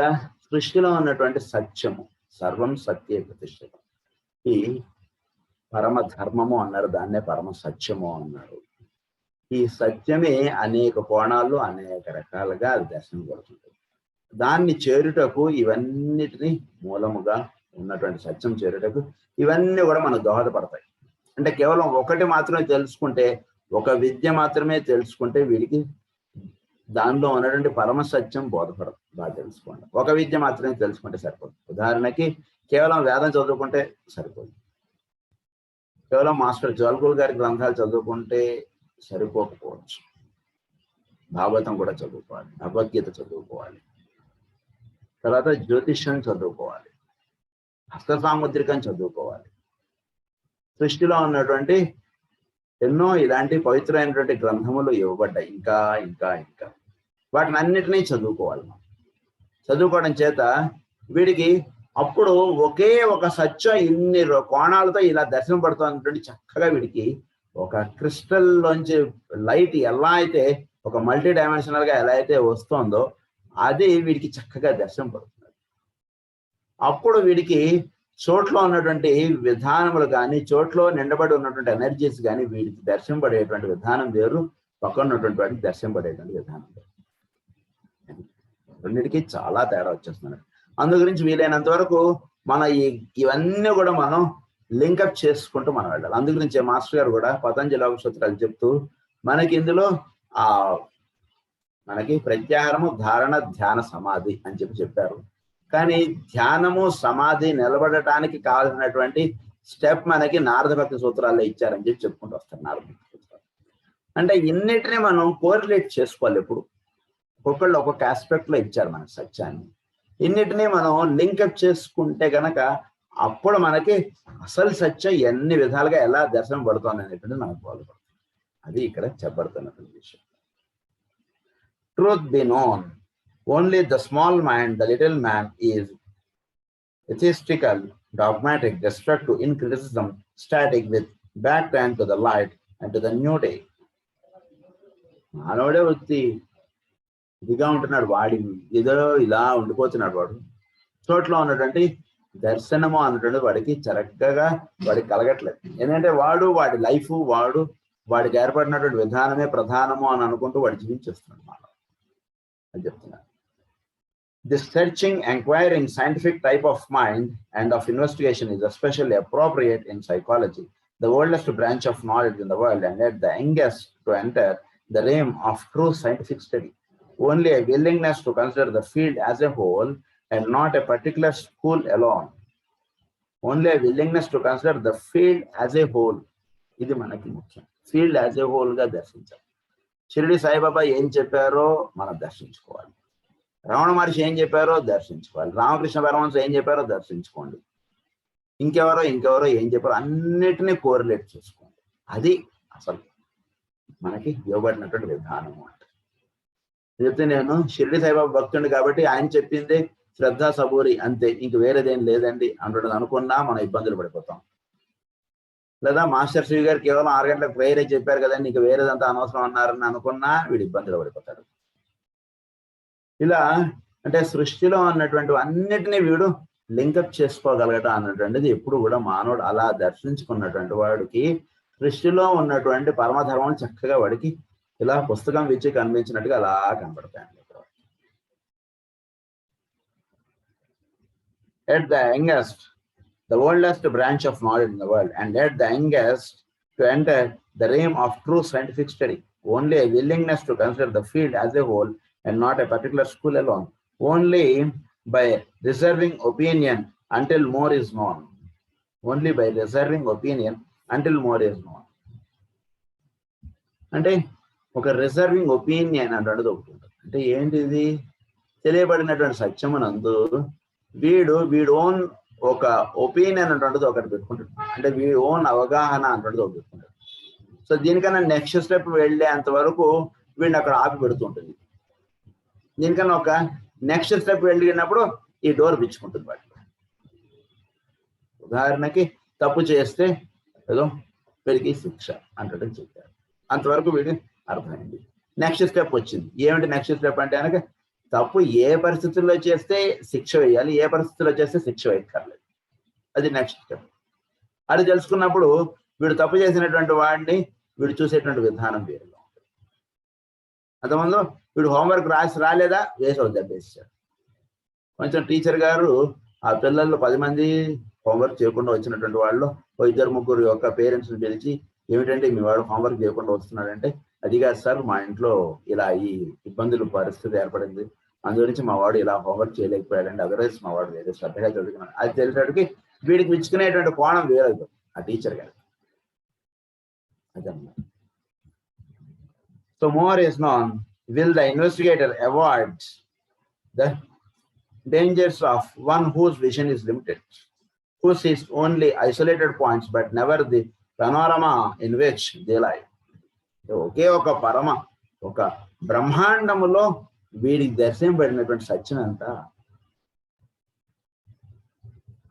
సృష్టిలో ఉన్నటువంటి సత్యము సర్వం సత్యే ప్రతిష్ఠితం. ఈ పరమ ధర్మము అన్నారు, దాన్నే పరమ సత్యము అన్నారు. ఈ సత్యమే అనేక కోణాల్లో అనేక రకాలుగా అది దర్శనపడుతుంది. దాన్ని చేరుటకు ఇవన్నిటిని మూలముగా ఉన్నటువంటి సత్యం చేరుటకు ఇవన్నీ కూడా మనకు దోహదపడతాయి. అంటే కేవలం ఒకటి మాత్రమే తెలుసుకుంటే, ఒక విద్య మాత్రమే తెలుసుకుంటే వీడికి దానిలో ఉన్నటువంటి పరమ సత్యం బోధపడదు. బాగా తెలుసుకోండి. ఒక విద్య మాత్రమే తెలుసుకుంటే సరిపోదు. ఉదాహరణకి కేవలం వేదం చదువుకుంటే సరిపోదు. కేవలం మాస్టర్ జోల్కూల్ గారి గ్రంథాలు చదువుకుంటే సరిపోకపోవచ్చు. భాగవతం కూడా చదువుకోవాలి, భగవద్గీత చదువుకోవాలి, తర్వాత జ్యోతిష్యం చదువుకోవాలి, హస్త సాముద్రికం చదువుకోవాలి. సృష్టిలో ఉన్నటువంటి ఎన్నో ఇలాంటి పవిత్రమైనటువంటి గ్రంథములు ఇవ్వబడ్డాయి. ఇంకా ఇంకా ఇంకా వాటిని అన్నిటినీ చదువుకోవాలి. చదువుకోవడం చేత వీడికి అప్పుడు ఒకే ఒక సత్యం ఇన్ని కోణాలతో ఇలా దర్శనం పడుతున్నటువంటి చక్కగా వీడికి ఒక క్రిస్టల్ లోంచి లైట్ ఎలా అయితే ఒక మల్టీ డైమెన్షనల్ గా ఎలా అయితే వస్తుందో అది వీడికి చక్కగా దర్శనం పడుతుంది. అప్పుడు వీడికి చోట్లో ఉన్నటువంటి విధానములు కానీ చోట్లో నిండబడి ఉన్నటువంటి ఎనర్జీస్ కానీ వీడికి దర్శనం పడేటువంటి విధానం వేరు, పక్కన ఉన్నటువంటి వాడికి దర్శనం పడేటువంటి విధానం వేరు. రెండింటికి చాలా తేడా వచ్చేస్తున్నాడు. అందు గురించి వీలైనంత వరకు మన ఇవన్నీ కూడా మనం లింకప్ చేసుకుంటూ మనం వెళ్ళాలి. అందు గురించి మాస్టర్ గారు కూడా పతంజలి యోగ సూత్రాలు చెప్తూ మనకి ఇందులో మనకి ప్రత్యాహారము, ధారణ, ధ్యాన, సమాధి అని చెప్పారు. కానీ ధ్యానము సమాధి నిలబడటానికి కావాల్సినటువంటి స్టెప్ మనకి నారద భక్తి సూత్రాల్లో ఇచ్చారని చెప్పుకుంటూ వస్తారు. నారద భక్తి సూత్రాలు అంటే ఇన్నిటిని మనం కోరిలేట్ చేసుకోవాలి. ఎప్పుడు ఒక్కొక్కళ్ళు ఒక్కొక్క ఆస్పెక్ట్ లో ఇచ్చారు మనకి సత్యాన్ని. ఇన్నిటినీ మనం లింకప్ చేసుకుంటే గనక అప్పుడు మనకి అసలు సత్యం ఎన్ని విధాలుగా ఎలా దర్శనం పడుతుంది అనేటువంటి మనకు బోధపడుతుంది. అది ఇక్కడ చెప్పబడుతున్నటువంటి విషయం. Truth be known only the small mind, the little man is atheistical, dogmatic, destructive, in criticism, static, with back turned to the light and to the new day. మానవుడే వచ్చి ఇదిగా ఉంటున్నాడు, వాడి ఏదో ఇలా ఉండిపోతున్నాడు. వాడు చోట్ల ఉన్నటువంటి దర్శనము అన్నటువంటి వాడికి చక్కగా వాడికి కలగట్లేదు. ఎందుకంటే వాడు వాడి లైఫ్ వాడికి ఏర్పడినటువంటి విధానమే ప్రధానము అని అనుకుంటూ వాడు జీవించేస్తున్నాడు మానవుడు అని చెప్తున్నాడు. This searching, inquiring, scientific type of mind and of investigation is especially appropriate in psychology, the oldest branch of knowledge in the world, and yet the youngest to enter the realm of true scientific study. only a willingness to consider the field as a whole and not a particular school alone. Only a willingness to consider the field as a whole. ఇది మనకి ముఖ్యం. Field as a whole గా దర్శించాలి. షిరిడి సాయిబాబా ఏం చెప్పారో మనం దర్శించుకోవాలి. రమణ మహర్షి ఏం చెప్పారో దర్శించుకోవాలి. రామకృష్ణ పరమహంస ఏం చెప్పారో దర్శించుకోండి. ఇంకెవరో ఏం చెప్పారో అన్నిటినీ కోరిలేట్ చేసుకోండి. అది అసలు మనకి ఇవ్వబడినటువంటి విధానం అంటే. చెప్తే నేను షిరిడి సాయిబాబా భక్తుడిని కాబట్టి ఆయన చెప్పింది శ్రద్ధ సబూరి అంతే, ఇంక వేరేదేం లేదండి అంటున్నది అనుకున్నా మనం ఇబ్బందులు పడిపోతాం. లేదా మాస్టర్ శ్రీ గారు కేవలం 6 గంటలకు ప్రేయరే చెప్పారు కదండి, ఇంక వేరేదంతా అనవసరం అన్నారని అనుకున్నా వీడు ఇబ్బందులు పడిపోతాడు. ఇలా అంటే సృష్టిలో ఉన్నటువంటి అన్నిటినీ వీడు లింకప్ చేసుకోగలగటం అన్నటువంటిది ఎప్పుడు కూడా మానవుడు అలా దర్శించుకున్నటువంటి వాడికి సృష్టిలో ఉన్నటువంటి పరమధర్మం చక్కగా వాడికి ఇలా పుస్తకం విచ్చి కనిపించినట్టుగా అలా కనబడతాయండి. At the youngest, the oldest branch of knowledge in the world, and at the youngest to enter the realm of true scientific study. Only a willingness to consider the field as a whole and not a particular school alone. Only by reserving opinion until more is known. Only by reserving opinion until more is known. అంటే ఒక reserving opinion అంటది ఒకటి ఉంటుంది. అంటే ఏంటిది? తెలియబడినటువంటి సత్యమునందు వీడు own ఒక opinion అంటుండదు ఒకటి పెట్టుకుంటాడు. అంటే వీడు ఓన్ అవగాహన అంటుండదు ఒకటి పెట్టుకుంటాడు. సో దీనికన్నా నెక్స్ట్ స్టెప్ వెళ్ళేంత వరకు వీడిని అక్కడ ఆపి పెడుతుంటుంది. దీనికన్నా ఒక నెక్స్ట్ స్టెప్ వెళ్ళినప్పుడు ఈ డోర్ పిచ్చుకుంటుంది వాటి. ఉదాహరణకి తప్పు చేస్తే ఏదో వీడికి శిక్ష అంటడం చెప్పారు. అంతవరకు వీడి అర్థమైంది. నెక్స్ట్ స్టెప్ వచ్చింది. ఏమిటి నెక్స్ట్ స్టెప్ అంటే కనుక తప్పు ఏ పరిస్థితుల్లో చేస్తే శిక్ష వేయాలి, ఏ పరిస్థితుల్లో చేస్తే శిక్ష వేయక్కర్లేదు. అది నెక్స్ట్ స్టెప్. అది తెలుసుకున్నప్పుడు వీడు తప్పు చేసినటువంటి వాడిని వీడు చూసేటువంటి విధానం వేరుగా ఉంటుంది. అంతకుముందు వీడు హోంవర్క్ రాలేదా వేసి దెబ్బేసాడు. కొంచెం టీచర్ గారు ఆ పిల్లల్లో 10 మంది హోంవర్క్ చేయకుండా వచ్చినటువంటి వాళ్ళు 2-3 యొక్క పేరెంట్స్ని పిలిచి, ఏమిటంటే మీ వాడు హోంవర్క్ చేయకుండా వస్తున్నాడంటే, అది కాదు సార్, మా ఇంట్లో ఇలా ఈ ఇబ్బందులు పరిస్థితి ఏర్పడింది, అందు గురించి మా వాడు ఇలా హోంవర్క్ చేయలేకపోయాడండి, అదర్వైజ్ మా వాడు వేరే శ్రద్ధగా చదువుకున్నాడు. అది తెలిసేటికి వీడికి మెచ్చుకునేటువంటి కోణం వేరదు ఆ టీచర్ గారికి. అదన్నమాట. So more is non will the investigator avoid the dangers of one whose vision is limited, who sees only isolated points but never the panorama in which they lie. ఒకే ఒక బ్రహ్మాండములో వీడికి దర్శనపడినటువంటి సత్యం అంతా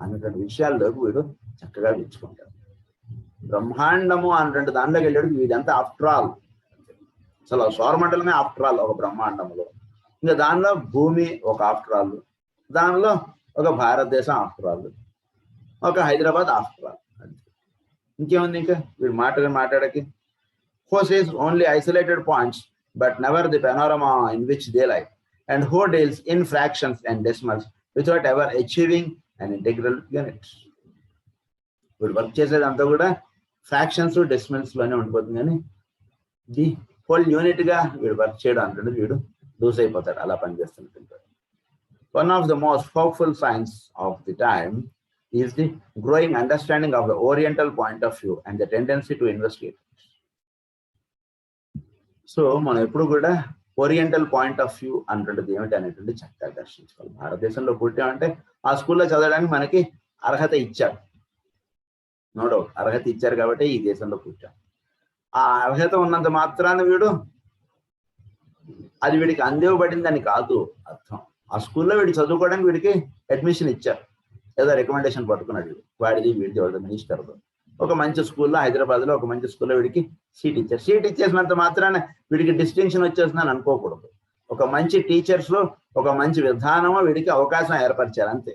అన్నటువంటి విషయాల్లోకి వీడు చక్కగా విచ్చుకుంటాడు. బ్రహ్మాండము అన్నటువంటి దానిలోకి వెళ్ళాడు వీడంతా ఆఫ్టర్ ఆల్, అసలు సౌరమండలమే ఆఫ్టర్ ఆల్ ఒక బ్రహ్మాండములో. ఇంకా దానిలో భూమి ఒక ఆఫ్టర్ ఆల్, దానిలో ఒక భారతదేశం ఆఫ్టర్ ఆల్, ఒక హైదరాబాద్ ఆఫ్టర్ ఆల్. ఇంకేముంది ఇంకా వీడు మాట్లాడకి. Who sees only isolated points but never the panorama in which they lie, and who deals in fractions and decimals without ever achieving an integral unit. వీడు work చేసేదంతా కూడా fractions decimals లోనే ఉండిపోతుంది, కానీ the whole unit గా వీడు work చేయడం అంటే వీడు లూజ్ అయిపోతాడు అలా పనిచేస్తుంటాడు. One of the most powerful signs of the time is the growing understanding of the Oriental point of view and the tendency to investigate. So మనం ఎప్పుడు కూడా ఓరియంటల్ పాయింట్ ఆఫ్ వ్యూ అంటుండదు ఏమిటి అనేటువంటి చక్కగా దర్శించుకోవాలి. భారతదేశంలో పుట్టామంటే ఆ స్కూల్లో చదవడానికి మనకి అర్హత ఇచ్చారు, నో డౌట్ అర్హత ఇచ్చారు కాబట్టి ఈ దేశంలో పుట్టాం. ఆ అర్హత ఉన్నంత మాత్రాన అది వీడికి అందివ్వబడిందని కాదు అర్థం. ఆ స్కూల్లో వీడు చదువుకోవడానికి వీడికి అడ్మిషన్ ఇచ్చారు, ఏదో రికమెండేషన్ పట్టుకున్నాడు వాడిది వీడిది వాళ్ళ మినిస్టర్తో. ఒక మంచి స్కూల్లో హైదరాబాద్లో ఒక మంచి స్కూల్లో వీడికి సీట్ ఇచ్చారు. సీట్ ఇచ్చేసినంత మాత్రాన వీడికి డిస్టింక్షన్ వచ్చేసిందని అనుకోకూడదు. ఒక మంచి టీచర్స్ ఒక మంచి విధానమో వీడికి అవకాశం ఏర్పరిచారు అంతే.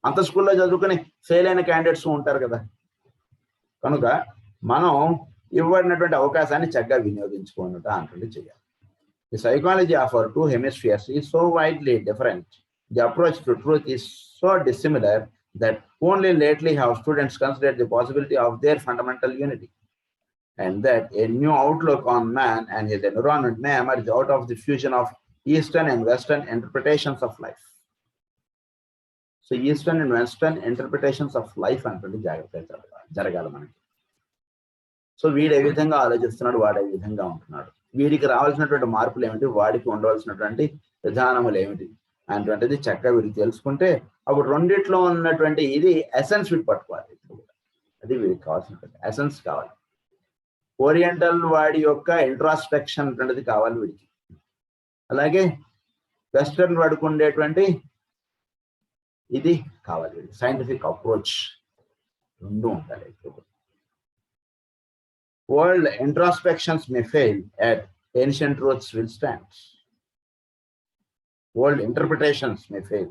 అంత స్కూల్లో చదువుకుని ఫెయిల్ అయిన క్యాండిడేట్స్ ఉంటారు కదా. కనుక మనం ఇవ్వబడినటువంటి అవకాశాన్ని చక్కగా వినియోగించుకోనట అంటుండే చేయాలి. The psychology of our two hemispheres is so widely different. The approach to truth is so dissimilar that only lately have students considered the possibility of their fundamental unity, and that a new outlook on man and his environment may emerge out of the fusion of eastern and western interpretations of life. So eastern and western interpretations of life అంటే జాగ్రత్తగా జరగాలి మనకి. So వీడు ఏ విధంగా ఆలోచిస్తున్నాడు, వాడు ఏ విధంగా ఉంటున్నాడు, వీడికి రావాల్సినటువంటి మార్పులు ఏమిటి, వాడికి ఉండవలసినటువంటి విధానములు ఏమిటి అనేటువంటిది చక్కగా వీడికి తెలుసుకుంటే అప్పుడు రెండిట్లో ఉన్నటువంటి ఇది ఎసెన్స్ వీడు పట్టుకోవాలి. అది వీడికి కావాల్సినటువంటి ఎసెన్స్ కావాలి. ఓరియంటల్ వాడి యొక్క ఇంట్రాస్పెక్షన్ అనేది కావాలి వీడికి. అలాగే వెస్టర్న్ వాడికి ఉండేటువంటి ఇది కావాలి వీడికి. సైంటిఫిక్ అప్రోచ్ రెండు ఉండాలి. World introspections may fail, yet ancient truths will stand. World interpretations may fail,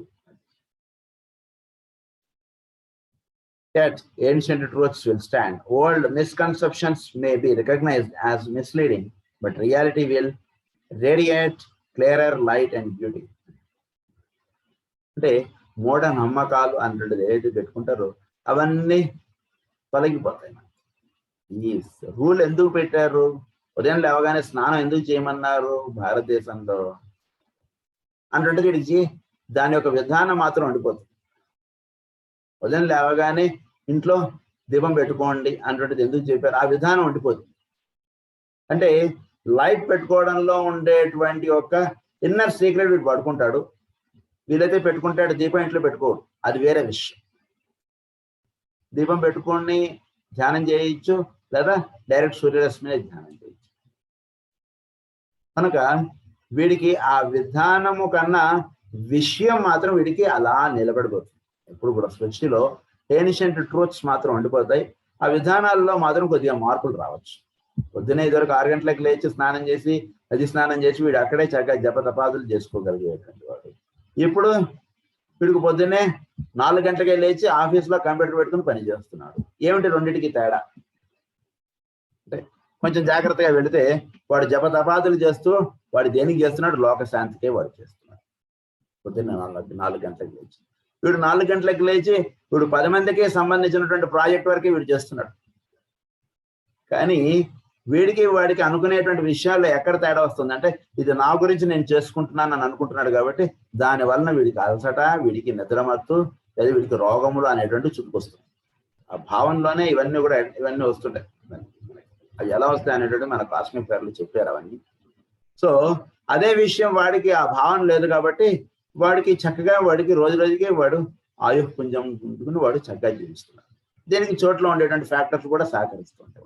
yet ancient truths will stand. World misconceptions may be recognized as misleading, but reality will radiate clearer light and beauty. అంటే మూఢ నమ్మకాలు అన్నది ఏదైతే పెట్టుకుంటారో అవన్నీ తొలగిపోతాయి. ఈ rule ఎందుకు పెట్టారు, ఉదయం లేవగానే స్నానం ఎందుకు చేయమన్నారు భారతదేశంలో అంటే వీడికి దాని యొక్క విధానం మాత్రం ఉండిపోతుంది. ఉదయం లేవగానే ఇంట్లో దీపం పెట్టుకోండి అన్నటువంటిది ఎందుకు చెప్పారు, ఆ విధానం ఉండిపోతుంది. అంటే లైట్ పెట్టుకోవడంలో ఉండేటువంటి ఒక ఇన్నర్ సీక్రెట్ వీడు పడుకుంటాడు. వీలైతే పెట్టుకుంటాడు, దీపం ఇంట్లో పెట్టుకోడు, అది వేరే విషయం. దీపం పెట్టుకొని ధ్యానం చేయొచ్చు, లేదా డైరెక్ట్ సూర్యరశ్మినే ధ్యానం చేయొచ్చు. కనుక వీడికి ఆ విధానము కన్నా విషయం మాత్రం వీడికి అలా నిలబడిపోతుంది. ఎప్పుడు కూడా సృష్టిలో ఏన్షియంట్ ట్రూత్స్ మాత్రం ఉండిపోతాయి, ఆ విధానాల్లో మాత్రం కొద్దిగా మార్పులు రావచ్చు. పొద్దునే ఇదివరకు 6 గంటలకు లేచి స్నానం చేసి నది స్నానం చేసి వీడు అక్కడే చక్కగా జపతపాదులు చేసుకోగలిగేటువంటి వాడు. ఇప్పుడు వీడికి పొద్దున్నే 4 గంటలకే లేచి ఆఫీస్లో కంప్యూటర్ పెట్టుకుని పని చేస్తున్నాడు. ఏమిటి రెండింటికి తేడా అంటే కొంచెం జాగ్రత్తగా వెళితే వాడు జపతపాదులు చేస్తూ వాడు దేనికి చేస్తున్నాడు, లోక శాంతికే వాడు చేస్తున్నాడు. పొద్దున్న 4 గంటలకు లేచి వీడు 4 గంటలకు లేచి వీడు 10 మందికి సంబంధించినటువంటి ప్రాజెక్ట్ వరకు వీడు చేస్తున్నాడు. కానీ వీడికి వాడికి అనుకునేటువంటి విషయాల్లో ఎక్కడ తేడా వస్తుంది అంటే ఇది నా గురించి నేను చేసుకుంటున్నాను అని అనుకుంటున్నాడు. కాబట్టి దాని వలన వీడికి అలసట, వీడికి నిద్రమత్తు, లేదా వీడికి రోగములు అనేటువంటి చుట్టుకొస్తుంది. ఆ భావంలోనే ఇవన్నీ వస్తుంటాయి. అవి ఎలా వస్తాయి అనేటువంటి మన కాస్మిక్ పేర్లు చెప్పారు అవన్నీ. సో అదే విషయం వాడికి ఆ భావన లేదు కాబట్టి వాడికి చక్కగా వాడికి రోజు రోజుకి వాడు ఆయుఃపుంజం ఉంటుకుని వాడు చక్కగా జీవిస్తున్నాడు. దీనికి చోట్ల ఉండేటువంటి ఫ్యాక్టర్స్ కూడా సహకరిస్తుంటాయి.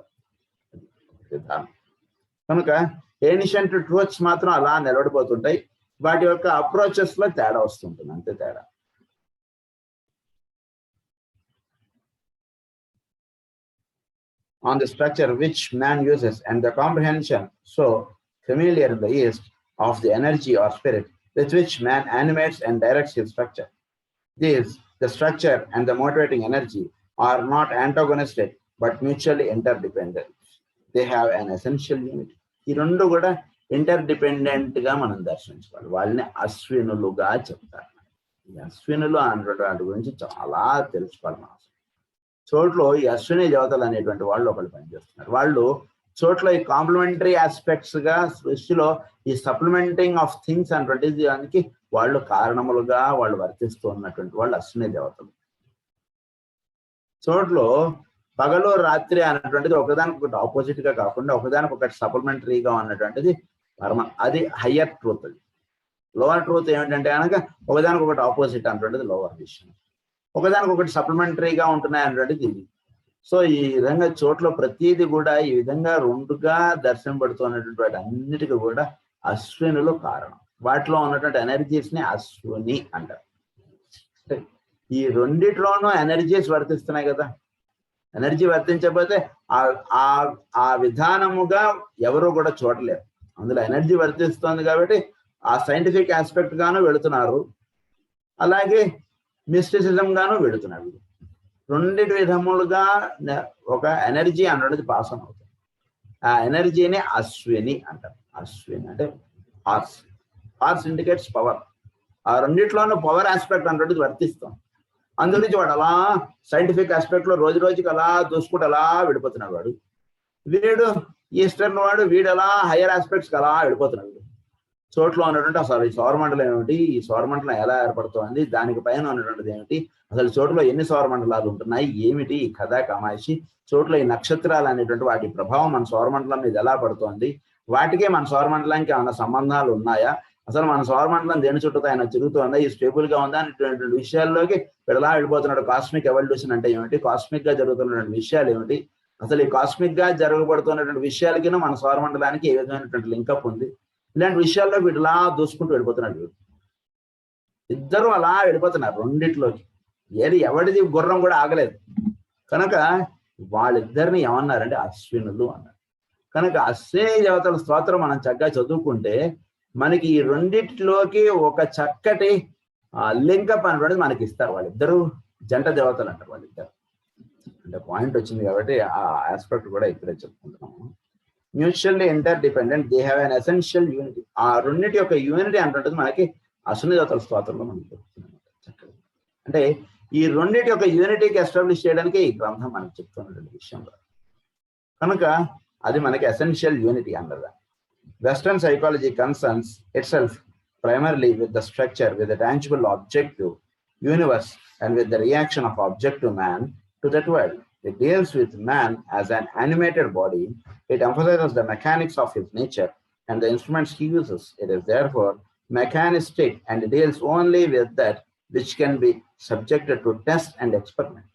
కనుక ఏన్షియంట్ ట్రూత్స్ మాత్రం అలా నిలబడిపోతుంటాయి. వాటి యొక్క అప్రోచెస్ లో తేడా వస్తుంటుంది, అంతే తేడా. On the structure which man uses and the comprehension so familiar in the East of the energy or spirit with which man animates and directs his structure. These, the structure and the motivating energy, are not antagonistic but mutually interdependent. They have an essential unity. ఈ రెండు కూడా interdependent గా మనం దర్శించుకోవాలి. వాళ్ళని అశ్వినులుగా చెప్తారు. ఈ అశ్వినులు అనేటువంటి గురించి చాలా తెలుసుకోవాలి మనం. చోట్లో ఈ అశ్విని దేవతలు అనేటువంటి వాళ్ళు ఒకళ్ళు పనిచేస్తున్నారు. వాళ్ళు చోట్ల ఈ కాంప్లిమెంటరీ ఆస్పెక్ట్స్ గా సృష్టిలో ఈ సప్లిమెంటింగ్ ఆఫ్ థింగ్స్ అనేటువంటి దానికి వాళ్ళు కారణములుగా వాళ్ళు వర్తిస్తూ ఉన్నటువంటి వాళ్ళు అశ్విని దేవతలు. చోట్లో పగలు రాత్రి అన్నటువంటిది ఒకదానికొకటి ఆపోజిట్ గా కాకుండా ఒకదానికొకటి సప్లిమెంటరీగా ఉన్నటువంటిది అది హయ్యర్ ట్రూత్. అది లోవర్ ట్రూత్ ఏమిటంటే కనుక ఒకదానికొకటి ఆపోజిట్ అన్నటువంటిది లోవర్ విషయం, ఒకదానికొకటి సప్లిమెంటరీగా ఉంటున్నాయి అన్నటువంటిది ఇది. సో ఈ విధంగా చోట్ల ప్రతిదీ కూడా ఈ విధంగా రెండుగా దర్శనపడుతున్నటువంటి వాటి అన్నిటికీ కూడా అశ్వినులు కారణం. వాటిలో ఉన్నటువంటి ఎనర్జీస్ ని అశ్విని అంటారు. ఈ రెండిట్లోనూ ఎనర్జీస్ వర్తిస్తున్నాయి కదా. ఎనర్జీ వర్తించకపోతే ఆ విధానముగా ఎవరు కూడా చూడలేరు. అందులో ఎనర్జీ వర్తిస్తుంది కాబట్టి ఆ సైంటిఫిక్ ఆస్పెక్ట్ గాను వెళుతున్నారు, అలాగే మిస్టిసిజం గాను వెళుతున్నారు. రెండిటి విధములుగా ఒక ఎనర్జీ అన్నది పాస్ ఆన్ అవుతుంది. ఆ ఎనర్జీని అశ్విని అంటారు. అశ్విని అంటే హార్స్. Horse indicates power. ఆ రెండిట్లోనూ పవర్ ఆస్పెక్ట్ అన్నది వర్తిస్తాం. అందుగురించి వాడు అలా సైంటిఫిక్ ఆస్పెక్ట్ లో రోజు రోజుకి అలా దూసుకుంటూ అలా వెళ్ళిపోతున్నాడు. వీడు ఈస్టర్న్ వాడు వీడు అలా హయ్యర్ ఆస్పెక్ట్స్ అలా వెళ్ళిపోతున్నాడు. చోట్లో ఉన్నటువంటి అసలు ఈ సౌరమండలం ఏమిటి, ఈ సౌరమండలం ఎలా ఏర్పడుతోంది, దానికి పైన ఉన్నటువంటిది ఏమిటి, అసలు చోట్లో ఎన్ని సౌరమండలాలు ఉంటున్నాయి, ఏమిటి ఈ కథ కమాయిషి, చోట్ల ఈ నక్షత్రాలు అనేటువంటి వాటి ప్రభావం మన సౌరమండలం మీద ఎలా పడుతోంది, వాటికే మన సౌరమండలానికి ఏమైనా సంబంధాలు ఉన్నాయా, అసలు మన సౌరమండలం దేని చుట్టూ ఆయన తిరుగుతుందా, ఈ స్టేబుల్ గా ఉందా అనేటువంటి విషయాల్లోకి విడలా వెళ్ళిపోతున్నాడు. కాస్మిక్ ఎవల్యూషన్ అంటే ఏమిటి, కాస్మిక్ గా జరుగుతున్నటువంటి విషయాలు ఏమిటి, అసలు ఈ కాస్మిక్ గా జరగబడుతున్నటువంటి విషయాలకి మన సౌరమండలానికి ఏ విధమైనటువంటి లింకప్ ఉంది, ఇలాంటి విషయాల్లో వీటిలా దూసుకుంటూ వెళ్ళిపోతున్నాడు. ఇద్దరు అలా వెళ్ళిపోతున్నారు రెండిట్లోకి. ఏది ఎవరిది గుర్రం కూడా ఆగలేదు. కనుక వాళ్ళిద్దరిని ఏమన్నారంటే అశ్వినులు అన్నారు. కనుక అశ్విని దేవతల స్తోత్రం మనం చక్కగా చదువుకుంటే మనకి ఈ రెండిట్లోకి ఒక చక్కటి లింకప్ అనేటువంటిది మనకి ఇస్తారు. వాళ్ళిద్దరు జంట దేవతలు అంటారు వాళ్ళిద్దరు. అంటే పాయింట్ వచ్చింది కాబట్టి ఆ ఆస్పెక్ట్ కూడా ఇక్కడే చెప్పుకుంటున్నాము. Mutually interdependent, they have an essential unity. ఆ రెండింటి యొక్క యూనిటీ అంటుంటుంది మనకి అశ్విని దేవతల స్తోత్రంలో మనకి చెప్తుంది చక్కగా. అంటే ఈ రెండింటి యొక్క యూనిటీకి ఎస్టాబ్లిష్ చేయడానికి ఈ గ్రంథం మనకి చెప్తున్నటువంటి విషయంలో. కనుక అది మనకి ఎసెన్షియల్ యూనిటీ అన్నదా. Western psychology concerns itself primarily with the structure, with the tangible objective universe, and with the reaction of objective man to that world. It deals with man as an animated body. It emphasizes the mechanics of his nature and the instruments he uses. It is therefore mechanistic and deals only with that which can be subjected to test and experiment.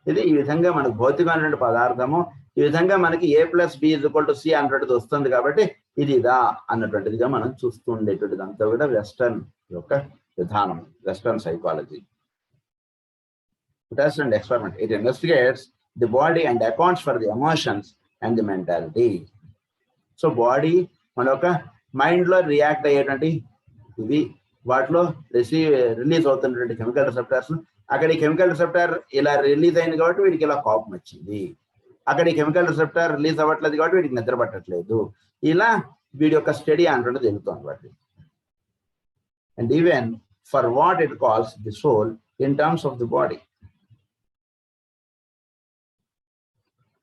ఇది ఈ విధంగా మనకు భౌతికమైనటువంటి పదార్థము ఈ విధంగా మనకి A+B=C అన్నటువంటిది వస్తుంది కాబట్టి ఇది ఇదా అన్నటువంటిదిగా మనం చూస్తూ ఉండేటువంటిది అంతా కూడా వెస్టర్న్ యొక్క విధానం, western psychology. Test and experiment. It investigates the body and accounts for the emotions and the mentality. So body మన యొక్క మైండ్ లో రియాక్ట్ అయ్యేటువంటి ఇవి, వాటిలో రిలీజ్ అవుతున్నటువంటి కెమికల్ రిసెప్టర్స్, అక్కడ ఈ కెమికల్ రిసెప్టర్ ఇలా రిలీజ్ అయింది కాబట్టి వీడికి ఇలా కోపం వచ్చింది, అక్కడ ఈ కెమికల్ రిసెప్టర్ రిలీజ్ అవ్వట్లేదు కాబట్టి వీడికి నిద్ర పట్టట్లేదు, ఇలా వీడి యొక్క స్టడీ అంటుంటే తెలుగుతుంది వాటి. And even for what it calls the soul in terms of the body.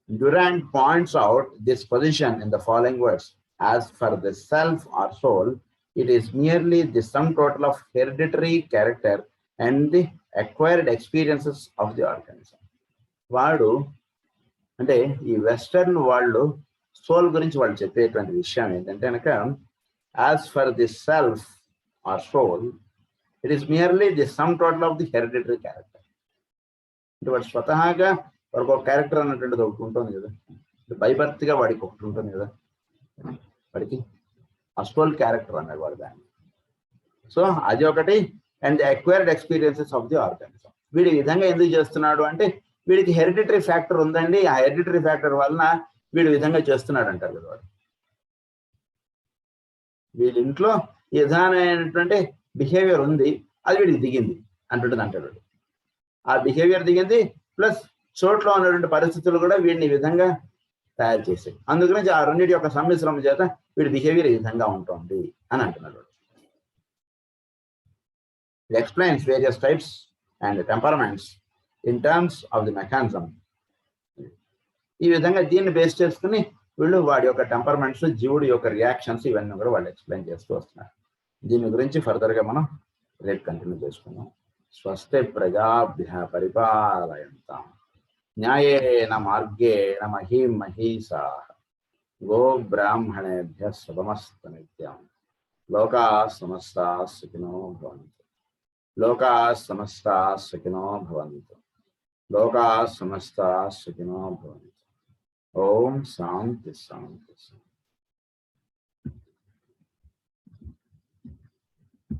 Durant points out this position in the following words: as for the self or soul, it is merely the sum total of hereditary character and the acquired experiences of the organism. వాడు అంటే ఈ western వాళ్ళు soul గురించి వాళ్ళు చెప్పేటువంటి విషయం ఏంటంటే కనుక as for the self or soul it is merely the sum total of the hereditary character. అంటే వాడు స్వతహాగా వాడికి ఒక క్యారెక్టర్ అన్నటువంటిది ఒకటి ఉంటుంది కదా, బైబర్త్గా వాడికి ఒకటి ఉంటుంది కదా, వాడికి అసోల్ క్యారెక్టర్ అన్నాడు వాడు దాన్ని. సో అది ఒకటి. And the acquired experiences of the organism. వీడి విధంగా ఎందుకు చేస్తున్నాడు అంటే వీడికి హెరిడిటరీ ఫ్యాక్టర్ ఉందండి, ఆ హెరిడిటరీ ఫ్యాక్టర్ వలన వీడి విధంగా చేస్తున్నాడు అంటారు కదా వాడు. వీడి ఇంట్లో ఈ విధానమైనటువంటి బిహేవియర్ ఉంది, అది వీడికి దిగింది అంటుంటుంది అంటాడు. ఆ బిహేవియర్ దిగింది ప్లస్ చోట్ల ఉన్నటువంటి పరిస్థితులు కూడా వీడిని ఈ విధంగా తయారు చేసాయి. అందుగురించి ఆ రెండింటి యొక్క సమ్మిశ్రమం చేత వీడి బిహేవియర్ ఈ విధంగా ఉంటుంది అని అంటున్నాడు. It explains various types and temperaments in terms of the mechanism. ఈ విధంగా దీన్ని బేస్ చేసుకుని వీళ్ళు వాడి యొక్క టెంపర్మెంట్స్, జీవుడి యొక్క రియాక్షన్స్ ఇవన్నీ కూడా వాళ్ళు ఎక్స్ప్లెయిన్ చేస్తూ వస్తున్నారు. దీని గురించి ఫర్దర్గా మనం రేపు కంటిన్యూ చేసుకుందాం. స్వస్తి ప్రజాభ్య పరిపాలయంతాం న్యాయేన మార్గేణ మహీం మహీసాః గో బ్రాహ్మణేభ్యః శుభమస్తు నిత్యం. లోకాః సమస్తాః సుఖినో భవంతు. లోకాః సమస్తాః సుఖినో భవంతు. లోకాః సమస్తాః సుఖినో భవంతు. ఓం శాంతి శాంతి శాంతి.